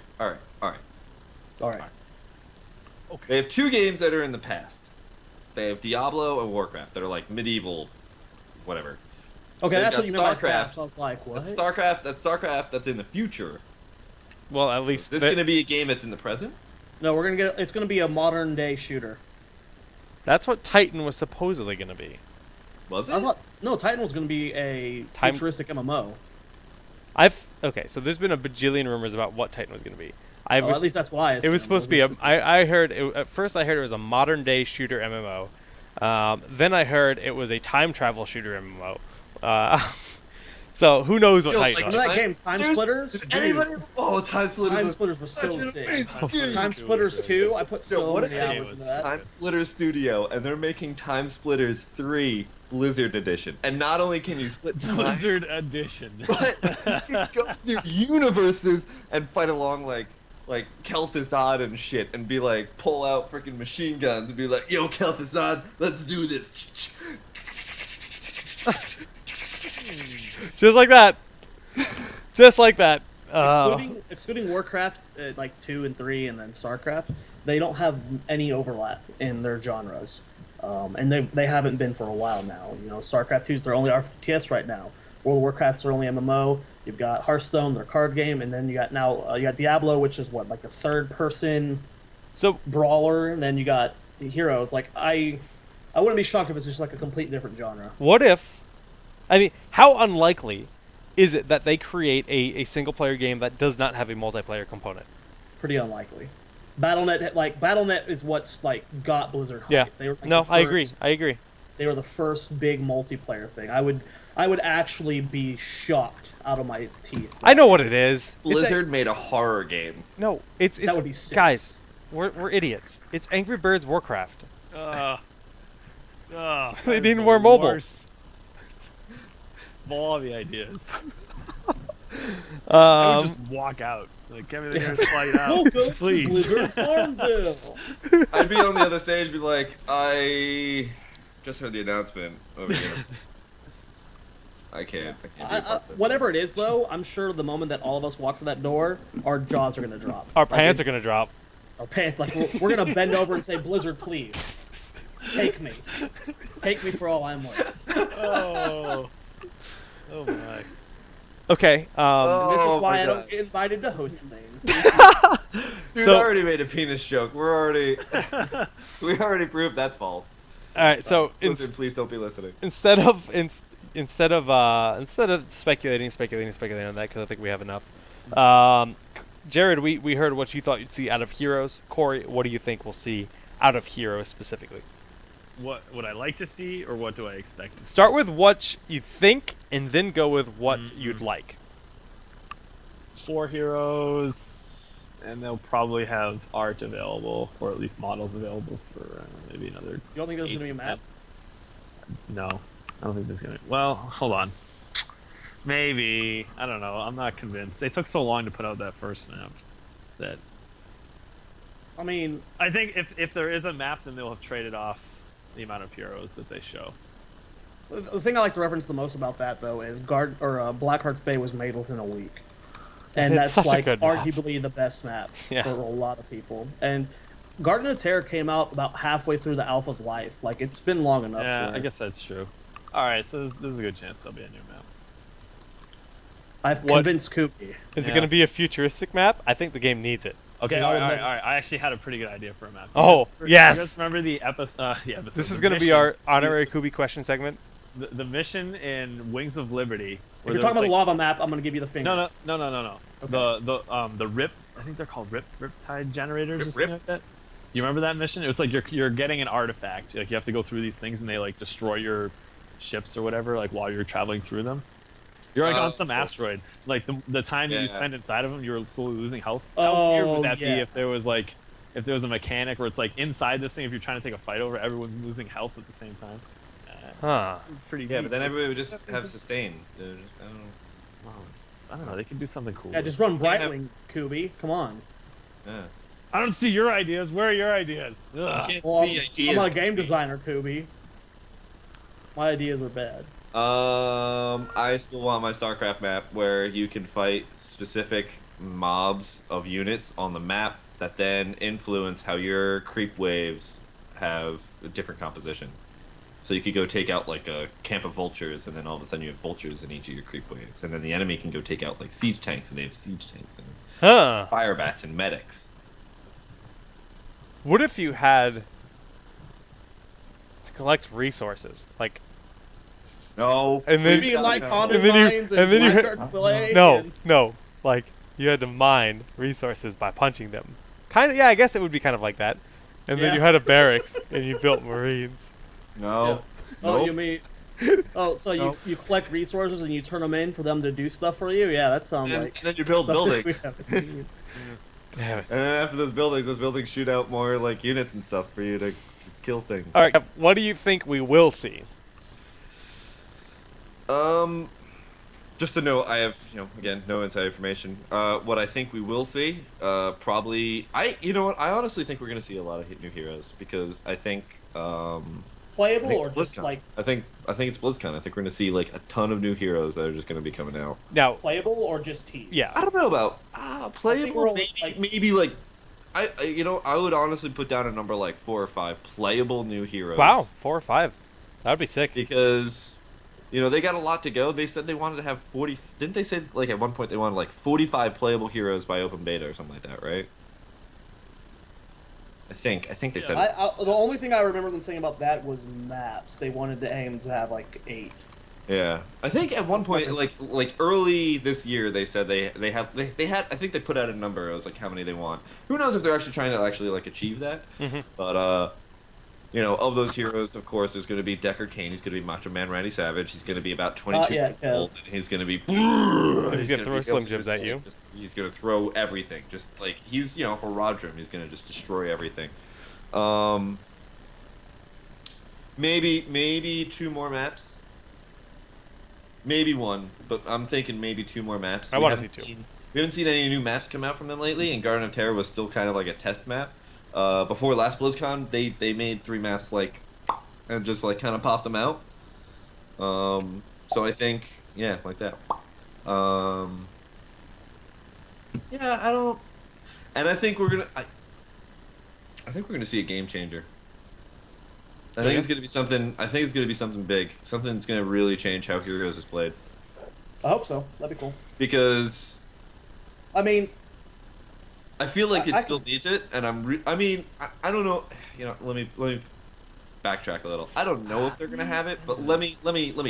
Okay. They have two games that are in the past. They have Diablo and Warcraft that are like medieval, whatever. Okay, They've that's what you meant by StarCraft. past. I was like, what? That's StarCraft. That's in the future. Well, at least is this going to be a game that's in the present? No, it's gonna be a modern day shooter. That's what Titan was supposedly gonna be. Was it? No, Titan was gonna be a futuristic MMO. Okay, so there's been a bajillion rumors about what Titan was gonna be. At least that's why it was supposed to be I heard at first I heard it was a modern day shooter MMO. Then I heard it was a time travel shooter MMO. So who knows what Titan was? Remember that game, Time Splitters? Time Splitters. Time Splitters was so sick. Time Splitters 2, I put so many hours into that. Time Splitters Studio, and they're making Time Splitters 3 Blizzard Edition. And not only can you split time, Blizzard Edition, but you can go through universes and fight along like Kel'Thuzad and shit, and be like, pull out freaking machine guns and be like, yo, Kel'Thuzad, let's do this. Just like that. Just like that. Excluding Warcraft, like 2 and 3, and then StarCraft, they don't have any overlap in their genres, and they haven't been for a while now. You know, StarCraft 2 is their only RTS right now. World of Warcraft's their only MMO. You've got Hearthstone, their card game, and then you got Diablo, which is like the third-person brawler, and then you got the Heroes. Like I wouldn't be shocked if it's just like a complete different genre. What if? I mean, how unlikely is it that they create a single-player game that does not have a multiplayer component? Pretty unlikely. Battle.net is what's like got Blizzard hype. Yeah. They were, like, I agree. They were the first big multiplayer thing. I would actually be shocked out of my teeth. I know what it is. Blizzard made a horror game. No, it's that would be sick. Guys, we're idiots. It's Angry Birds Warcraft. They need more mobile. All the ideas. I would just walk out. Like, everything here is flight out. Welcome please. to Blizzard Farmville. I'd be on the other stage, be like, I just heard the announcement over here. I can't be a part of this. Whatever it is, though, I'm sure the moment that all of us walk through that door, our jaws are gonna drop. Our pants are gonna drop. Our pants, like we're gonna bend over and say, "Blizzard, please, take me for all I'm worth." Oh my. Okay. This is why I don't get invited to host things. Dude, I already made a penis joke. We already proved that's false. All right. So please don't be listening. Instead of speculating on that, because I think we have enough. Jared, we heard what you thought you'd see out of Heroes. Corey, what do you think we'll see out of Heroes specifically? What would I like to see, or what do I expect? Start with what you think, and then go with what you'd like. 4 heroes, and they'll probably have art available, or at least models available for maybe another. You don't think there's gonna be a map? No, I don't think there's gonna be. Well, hold on. Maybe, I don't know. I'm not convinced. They took so long to put out that first map that. I mean, I think if there is a map, then they'll have traded off the amount of heroes that they show. The thing I like to reference the most about that, though, is Blackheart's Bay was made within a week, and that's like arguably the best map for a lot of people. And Garden of Terror came out about halfway through the alpha's life. Like, it's been long enough. Yeah, I guess that's true. All right, so this is a good chance there'll be a new map. I've convinced Koopy. Is it going to be a futuristic map? I think the game needs it. Okay, all right. I actually had a pretty good idea for a map. Oh, yes. You guys remember the episode? This is going to be our honorary Koopy question segment. The mission in Wings of Liberty. If you're talking about the lava map, I'm going to give you the finger. No. Okay. The Rip. I think they're called Riptide generators or something like that. You remember that mission? It's like you're getting an artifact. Like, you have to go through these things, and they like destroy your ships or whatever. Like, while you're traveling through them. You're like on some asteroid. Like, the time that you spend inside of them, you're slowly losing health. How weird would that be if there was a mechanic where it's like inside this thing, if you're trying to take a fight over, everyone's losing health at the same time? Pretty deep. But then everybody would just have sustain. I don't know. They could do something cool. Yeah, just run Brightwing, Koopy. Come on. Yeah. I don't see your ideas. Where are your ideas? I can't see ideas. I'm not a game designer, Koopy. My ideas are bad. I still want my StarCraft map where you can fight specific mobs of units on the map that then influence how your creep waves have a different composition. So you could go take out like a camp of vultures, and then all of a sudden you have vultures in each of your creep waves, and then the enemy can go take out like siege tanks, and they have siege tanks and fire bats and medics. What if you had to collect resources, like? No. And then, you like no. and then you had, no, like you had to mine resources by punching them. Kind of, yeah. I guess it would be kind of like that. And then you had a barracks and you built Marines. No. Yeah. Oh, Nope. you mean? Oh, so Nope. you collect resources and you turn them in for them to do stuff for you? Yeah, that sounds And like. then you build something buildings. we haven't seen. Damn it. And then after those buildings shoot out more like units and stuff for you to kill things. All right, what do you think we will see? Just to know, I have, again, no inside information. What I think we will see, probably, I honestly think we're gonna see a lot of new heroes because I think, Playable it's or just BlizzCon. like I think it's BlizzCon. I think we're gonna see like a ton of new heroes that are just gonna be coming out. Now, playable or just teams? yeah. I don't know about playable. Like, maybe like, I would honestly put down a number like 4 or 5 playable new heroes. Wow, 4 or 5. That would be sick. Because, they got a lot to go. They said they wanted to have 40. Didn't they say like at one point they wanted like 45 playable heroes by open beta or something like that, right? I think they said. The only thing I remember them saying about that was maps. They wanted to aim to have like 8. Yeah, I think at one point, like early this year, they said they had. I think they put out a number. It was like how many they want. Who knows if they're actually trying to actually like achieve that? Mm-hmm. But of those heroes, of course, there's going to be Deckard Cain. He's going to be Macho Man Randy Savage. He's going to be about 22 years old. And he's going to be. He's going to throw Slim Jims at you. He's going to throw everything. Just like he's Haradrim. He's going to just destroy everything. Maybe 2 more maps. Maybe 1, but I'm thinking maybe 2 more maps. I want to see 2. We haven't seen any new maps come out from them lately, and Garden of Terror was still kind of like a test map. Before last BlizzCon, they made 3 maps and just like kind of popped them out. So I think like that. I don't. And I think we're gonna. I think we're gonna see a game changer. I think it's gonna be something. I think it's gonna be something big. Something that's gonna really change how Heroes is played. I hope so. That'd be cool. Because. I mean. I feel like it still needs it, and I don't know. Let me backtrack a little. I don't know if they're gonna have it, but let me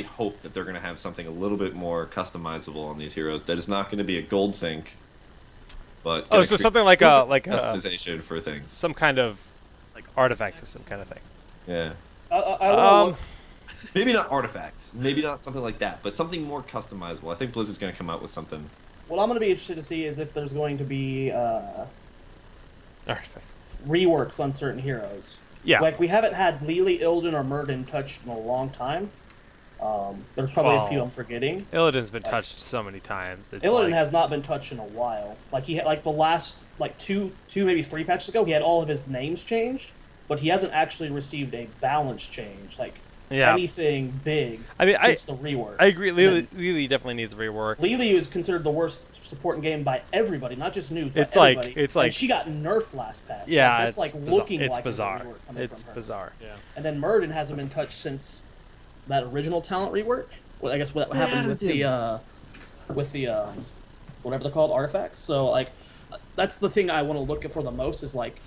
hope that they're gonna have something a little bit more customizable on these heroes. That is not gonna be a gold sync, but so something like a customization for things. Some kind of like artifact system kind of thing. Yeah. Maybe not artifacts. Maybe not something like that, but something more customizable. I think Blizzard's gonna come out with something. What I'm going to be interested to see is if there's going to be artifacts, reworks on certain heroes. Yeah. Like, we haven't had Lily, Illidan, or Murden touched in a long time. There's probably a few I'm forgetting. Illidan's been touched so many times. Illidan has not been touched in a while. Like, he had, like, the last, like, two, maybe 3 patches ago, he had all of his names changed, but he hasn't actually received a balance change. Like, anything big since the rework. I agree. Lily definitely needs a rework. Lily is considered the worst support in game by everybody, not just news. But it's everybody. Like and she got nerfed last patch. Yeah, it's like looking it's like bizarre. It's bizarre. Yeah. And then Murden hasn't been touched since that original talent rework. Well, I guess what happened with the whatever they're called, artifacts. So like, that's the thing I want to look for the most is like,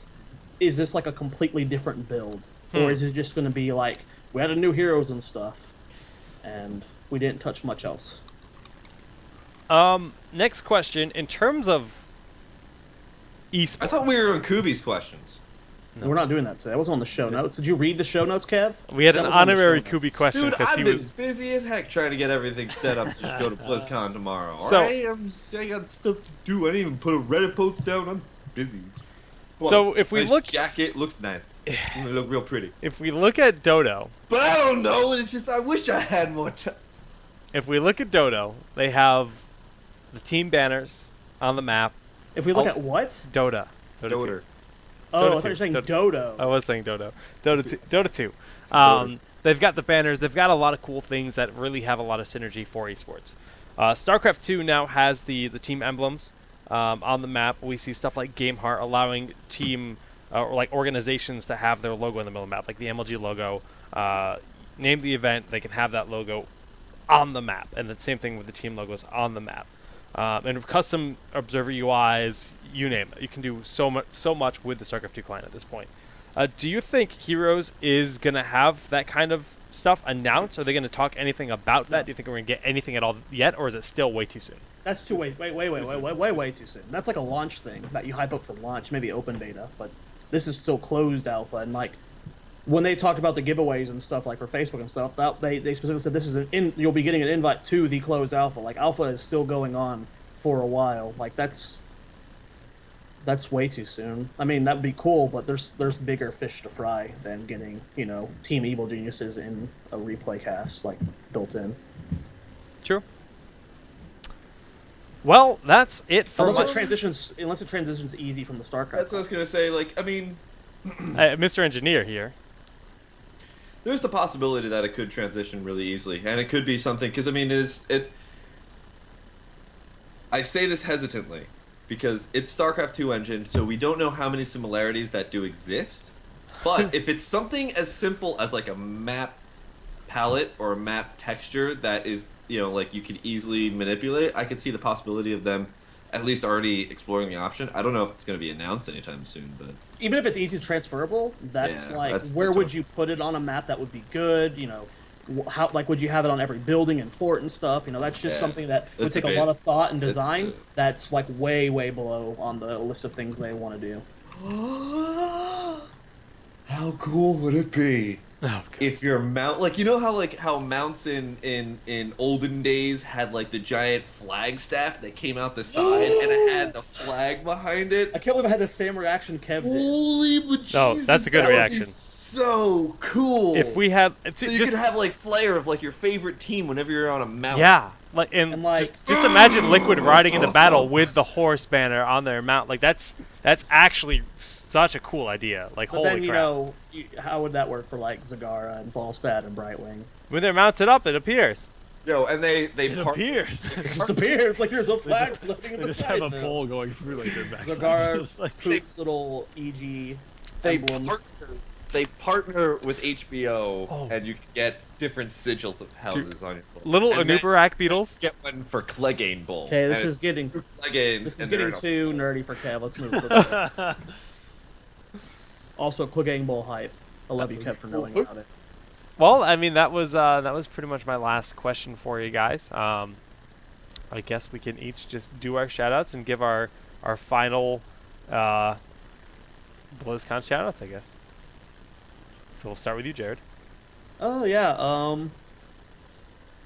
is this like a completely different build, or is it just going to be like, we had new heroes and stuff, and we didn't touch much else. Next question. In terms of esports, I thought we were on Kubi's questions. No. We're not doing that today. That was on the show notes. Did you read the show notes, Kev? We had an honorary Kubi question because he was busy as heck trying to get everything set up to just go to BlizzCon tomorrow. So, I got stuff to do. I didn't even put a Reddit post down. I'm busy. So if we nice look, jacket looks nice. It look real pretty. If we look at Dodo, but I don't know. It's just I wish I had more time. If we look at Dodo, they have the team banners on the map. If we look at what? Dota. Oh, I thought you were saying Dodo. I was saying Dodo. Dota 2. They've got the banners. They've got a lot of cool things that really have a lot of synergy for esports. StarCraft 2 now has the team emblems on the map. We see stuff like GameHeart allowing team or like organizations to have their logo in the middle of the map, like the MLG logo. Name the event, they can have that logo on the map, and the same thing with the team logos on the map. And with custom observer UIs, you name it. You can do so much with the StarCraft 2 client at this point. Do you think Heroes is going to have that kind of stuff announced? Are they going to talk anything about that? Do you think we're going to get anything at all yet, or is it still way too soon? That's way too soon. That's like a launch thing that you hype up for launch, maybe open beta, but this is still closed alpha. And like when they talked about the giveaways and stuff like for Facebook and stuff, they specifically said this is you'll be getting an invite to the closed alpha. Like alpha is still going on for a while. Like that's way too soon. I mean, that'd be cool, but there's bigger fish to fry than getting, Team Evil Geniuses in a replay cast like built in. True. Well, that's it for unless it transitions easy from the StarCraft. That's what I was gonna say. Like, I mean, Mr. Engineer here. There's the possibility that it could transition really easily, and it could be something. Because I mean, I say this hesitantly because it's StarCraft 2 engine, so we don't know how many similarities that do exist. But if it's something as simple as like a map palette or a map texture that is, like you could easily manipulate, I could see the possibility of them at least already exploring the option. I don't know if it's going to be announced anytime soon, but even if it's easy transferable, where would you put it on a map that would be good? How would you have it on every building and fort and stuff? That's just something that would take a lot of thought and design. That's like way below on the list of things they want to do. How cool would it be? Oh, if your mount, how mounts in olden days had like the giant flag staff that came out the side and it had the flag behind it. I can't believe I had the same reaction Kev did. Holy bejesus, no, that's a good reaction. So cool. If we had, so you could have like flair of like your favorite team whenever you're on a mount. Yeah, just imagine Liquid riding into battle with the horse banner on their mount. Like that's actually such a cool idea. Like, but holy crap. How would that work for like Zagara and Volstad and Brightwing? When they're mounted up, it appears. And they appears. It just appears like there's a flag floating in the side. They just have a pole going through like their back. Zagara poops little EG emblems. They partner with HBO, and you can get different sigils of houses on your bowl. Little Anubarak beetles. Get one for Clegane Bowl. Okay, this is getting too nerdy for Kev. Let's move. Also, Clegane Bowl hype. I love you, Kev, for knowing about it. Well, I mean, that was pretty much my last question for you guys. I guess we can each just do our shout-outs and give our final BlizzCon shout-outs, I guess. So we'll start with you, Jared. Oh, yeah.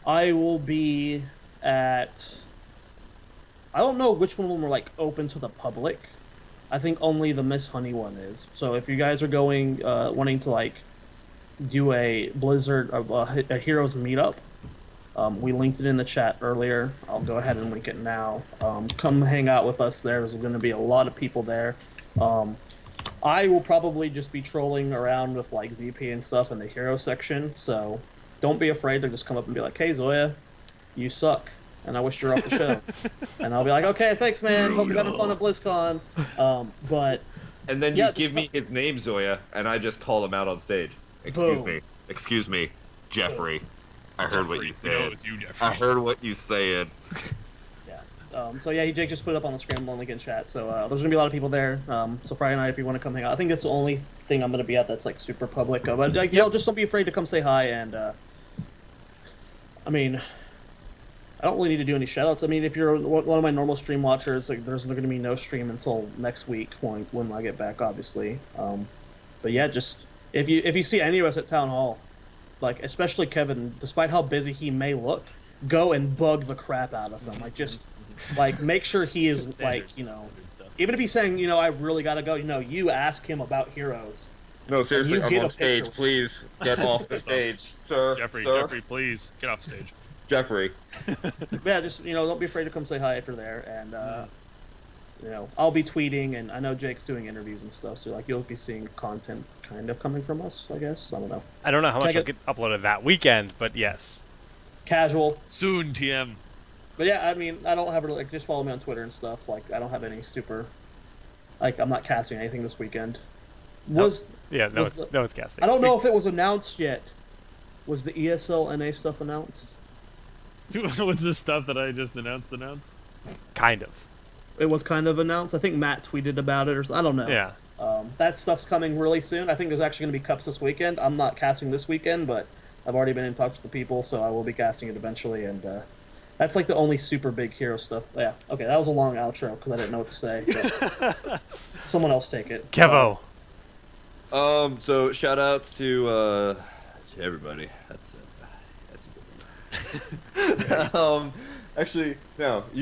I will be at... I don't know which one of them are, like, open to the public. I think only the Miss Honey one is. So if you guys are going, wanting to, like, do a Blizzard, a Heroes meetup, we linked it in the chat earlier. I'll go ahead and link it now. Come hang out with us there. There's going to be a lot of people there. I will probably just be trolling around with like ZP and stuff in the hero section, so don't be afraid to just come up and be like, "Hey Zoya, you suck, and I wish you were off the show." And I'll be like, "Okay, thanks, man. Hope you're having fun at BlizzCon." And then you give me his name, Zoya, and I just call him out on stage. Excuse me, Jeffrey. I heard what you said. I heard what you said. So yeah, Jake just put it up on the Scramble link in chat. So there's gonna be a lot of people there. So Friday night, if you want to come hang out, I think that's the only thing I'm gonna be at that's like super public. But like, just don't be afraid to come say hi. And I mean, I don't really need to do any shoutouts. I mean, if you're one of my normal stream watchers, like there's gonna be no stream until next week when I get back, obviously. But yeah, just if you see any of us at Town Hall, like especially Kevin, despite how busy he may look, go and bug the crap out of him. Like just. Like, make sure he is, like, even if he's saying, I really gotta go, you ask him about Heroes. No, seriously, I'm on stage. Please get off the stage, sir. Jeffrey, please get off stage. Jeffrey. Yeah, just, don't be afraid to come say hi if you're there. And, I'll be tweeting, and I know Jake's doing interviews and stuff, so, like, you'll be seeing content kind of coming from us, I guess. I don't know. I don't know how much will get uploaded that weekend, but yes. Casual. Soon, TM. But yeah, I mean, I don't have like just follow me on Twitter and stuff. Like, I don't have any super, like, I'm not casting anything this weekend. It's casting. I don't know if it was announced yet. Was the ESL NA stuff announced? Was the stuff that I just announced? Kind of. it was kind of announced. I think Matt tweeted about it, or I don't know. Yeah. That stuff's coming really soon. I think there's actually going to be cups this weekend. I'm not casting this weekend, but I've already been in touch with the people, so I will be casting it eventually. And that's like the only super big hero stuff. Yeah. Okay, that was a long outro because I didn't know what to say. Someone else take it. Kevo. So shout outs to everybody. That's a good one. Actually, no. If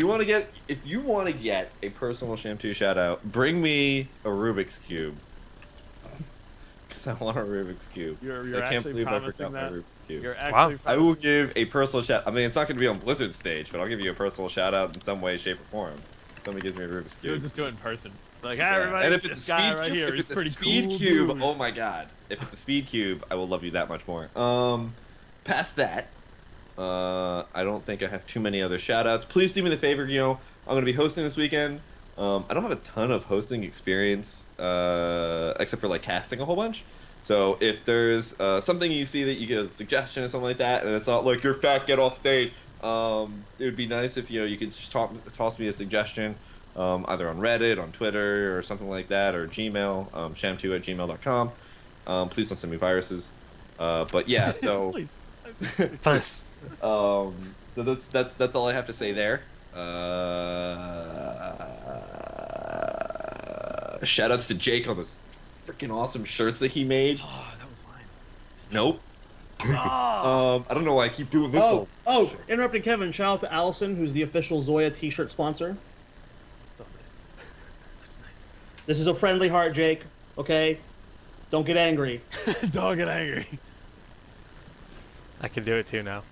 you want to get a personal Shampoo shout out, bring me a Rubik's Cube. Because I want a Rubik's Cube. I can't believe I forgot my Rubik's Cube. Wow. I will give a personal shout. I mean, it's not going to be on Blizzard stage, but I'll give you a personal shout out in some way, shape, or form. Somebody gives me a Rubik's Cube. You'll just do it in person. Like, hey, everybody, and if it's a speed right cube, here, if it's a speed cool cube, dude. oh my god! If it's a speed cube, I will love you that much more. Past that, I don't think I have too many other shout outs. Please do me the favor, I'm going to be hosting this weekend. I don't have a ton of hosting experience, except for like casting a whole bunch. So if there's something you see that you get a suggestion or something like that, and it's not like you're fat, get off stage, it would be nice if you could just toss me a suggestion, either on Reddit, on Twitter, or something like that, or Gmail, sham2@gmail.com. Please don't send me viruses. But yeah, so. Please. So that's all I have to say there. Shout outs to Jake on this freaking awesome shirts that he made. Oh, that was mine. Nope. Oh. I don't know why I keep doing this. Interrupting Kevin. Shout out to Allison, who's the official Zoya T-shirt sponsor. So nice. Such nice. This is a friendly heart, Jake. Okay, don't get angry. Don't get angry. I can do it too now.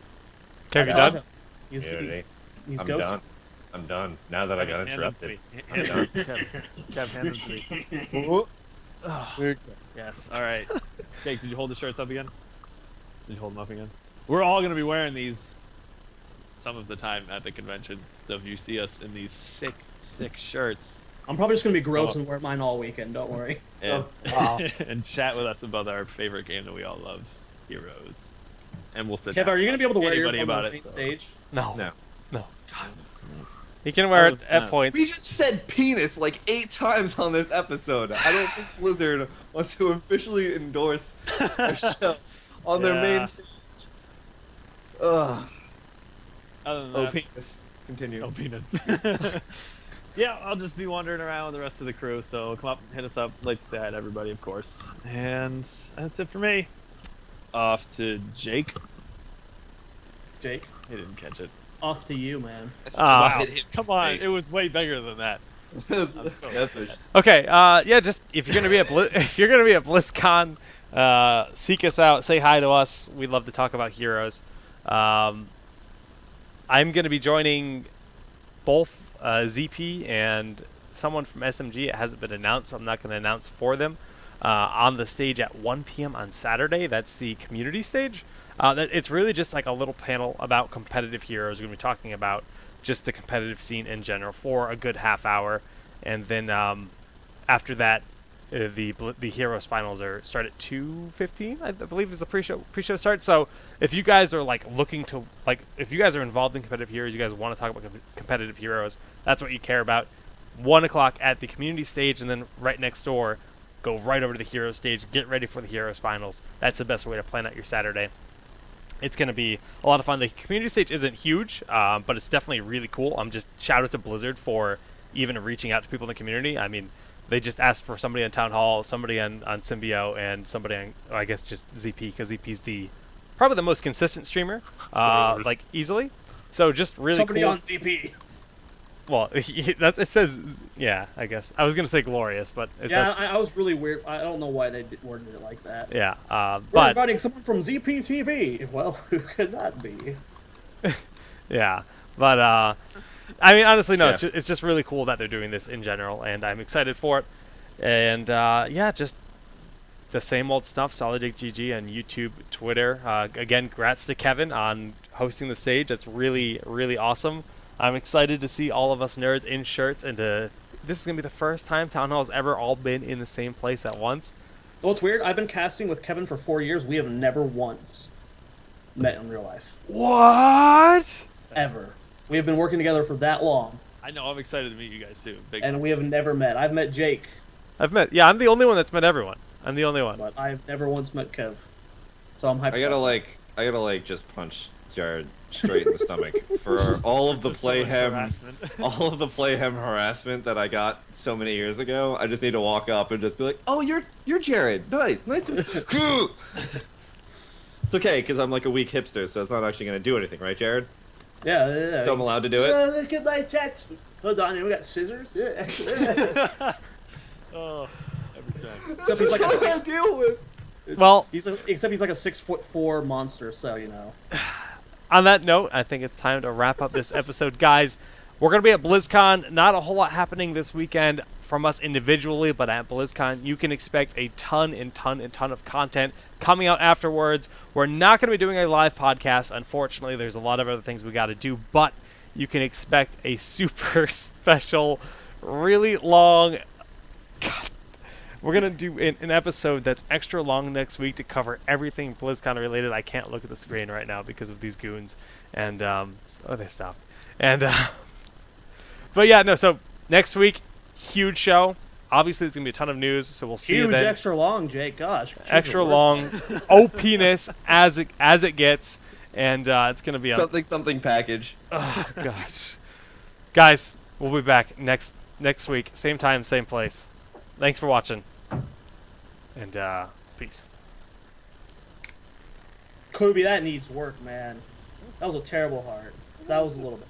Kev, you done? He's I'm ghosted. done. I'm done. Now that I got interrupted. I'm done. Kev, hand them to me. Oh, yes. All right. Jake, did you hold the shirts up again? Did you hold them up again? We're all going to be wearing these some of the time at the convention. So if you see us in these sick, sick shirts, I'm probably just going to be gross and wear mine all weekend. Don't worry. And, and chat with us about our favorite game that we all love, Heroes. And we'll sit Kev, are you going to be able to wear yours on about the it, main so. stage? No. No. God. He can wear it at points. We just said penis like 8 times on this episode. I don't think Blizzard wants to officially endorse a show on their main stage. Ugh. Other than Oh, that, penis. Continue. oh, peanuts. Yeah, I'll just be wandering around with the rest of the crew, so come up, hit us up, like to say hi to everybody, of course. And that's it for me. Off to Jake. Jake, He didn't catch it. off to you, man. Wow. Hit him Come in on, the face. it was way bigger than that. That's what- Okay, yeah, just if you're gonna be at BlizzCon, seek us out, say hi to us. We'd love to talk about Heroes. I'm gonna be joining both ZP and someone from SMG. It hasn't been announced, so I'm not gonna announce for them. On the stage at 1 p.m. on Saturday. That's the community stage. It's really just like a little panel about competitive heroes. We're going to be talking about just the competitive scene in general for a good half hour. And then after that, the Heroes finals start at 2:15, I believe is the pre-show start. So if you guys are if you guys are involved in competitive heroes, you guys want to talk about competitive heroes, that's what you care about. 1 o'clock at the community stage, and then right next door, go right over to the Heroes stage, get ready for the Heroes finals. That's the best way to plan out your Saturday. It's going to be a lot of fun. The community stage isn't huge, but it's definitely really cool. Just shout out to Blizzard for even reaching out to people in the community. I mean, they just asked for somebody on Town Hall, somebody on Symbio, and somebody on, I guess, just ZP, because ZP's probably the most consistent streamer, like easily. So just really Somebody cool. on ZP. Well, it says, yeah, I guess. I was going to say glorious, but it does. I was really weird. I don't know why they worded it like that. Yeah, We're but inviting someone from ZPTV. Well, who could that be? yeah, but I mean, honestly, no, Yeah. it's just really cool that they're doing this in general, and I'm excited for it. And yeah, just the same old stuff. SolidJakeGG on YouTube, Twitter. Again, congrats to Kevin on hosting the stage. That's really, really awesome. I'm excited to see all of us nerds in shirts, and this is going to be the first time Town Hall's ever all been in the same place at once. Well, it's weird. I've been casting with Kevin for 4 years. We have never once met in real life. What? Ever. We have been working together for that long. I know. I'm excited to meet you guys too. And we have never met. I've met Jake. Yeah, I'm the only one that's met everyone. I'm the only one. But I've never once met Kev. So I'm hyped. I gotta just punch Jared straight in the stomach for all of the all of the Playhem harassment that I got so many years ago. I just need to walk up and just be like, "Oh, you're Jared. Nice to." It's okay because I'm like a weak hipster, so it's not actually gonna do anything, right, Jared? Yeah. So I'm allowed to do it. Look at my tattoo. Hold on, we got scissors. Yeah. Oh, every time. Except he's like a six. Deal with. Well, except he's like a 6'4" monster, so you know. On that note, I think it's time to wrap up this episode, guys. We're gonna be at BlizzCon. Not a whole lot happening this weekend from us individually, but at BlizzCon, you can expect a ton of content coming out afterwards. We're not gonna be doing a live podcast, unfortunately. There's a lot of other things we got to do, but you can expect a super special, really long. God. We're going to do an episode that's extra long next week to cover everything BlizzCon related. I can't look at the screen right now because of these goons. And, they stopped. And, but yeah, no, so next week, huge show. Obviously, there's going to be a ton of news, so we'll see you then. Huge, extra long, Jake, gosh. Extra long, OP-ness as it gets. And it's going to be something package. Oh, gosh. Guys, we'll be back next week. Same time, same place. Thanks for watching. And, peace. Kobe, that needs work, man. That was a terrible heart. That was a little bit.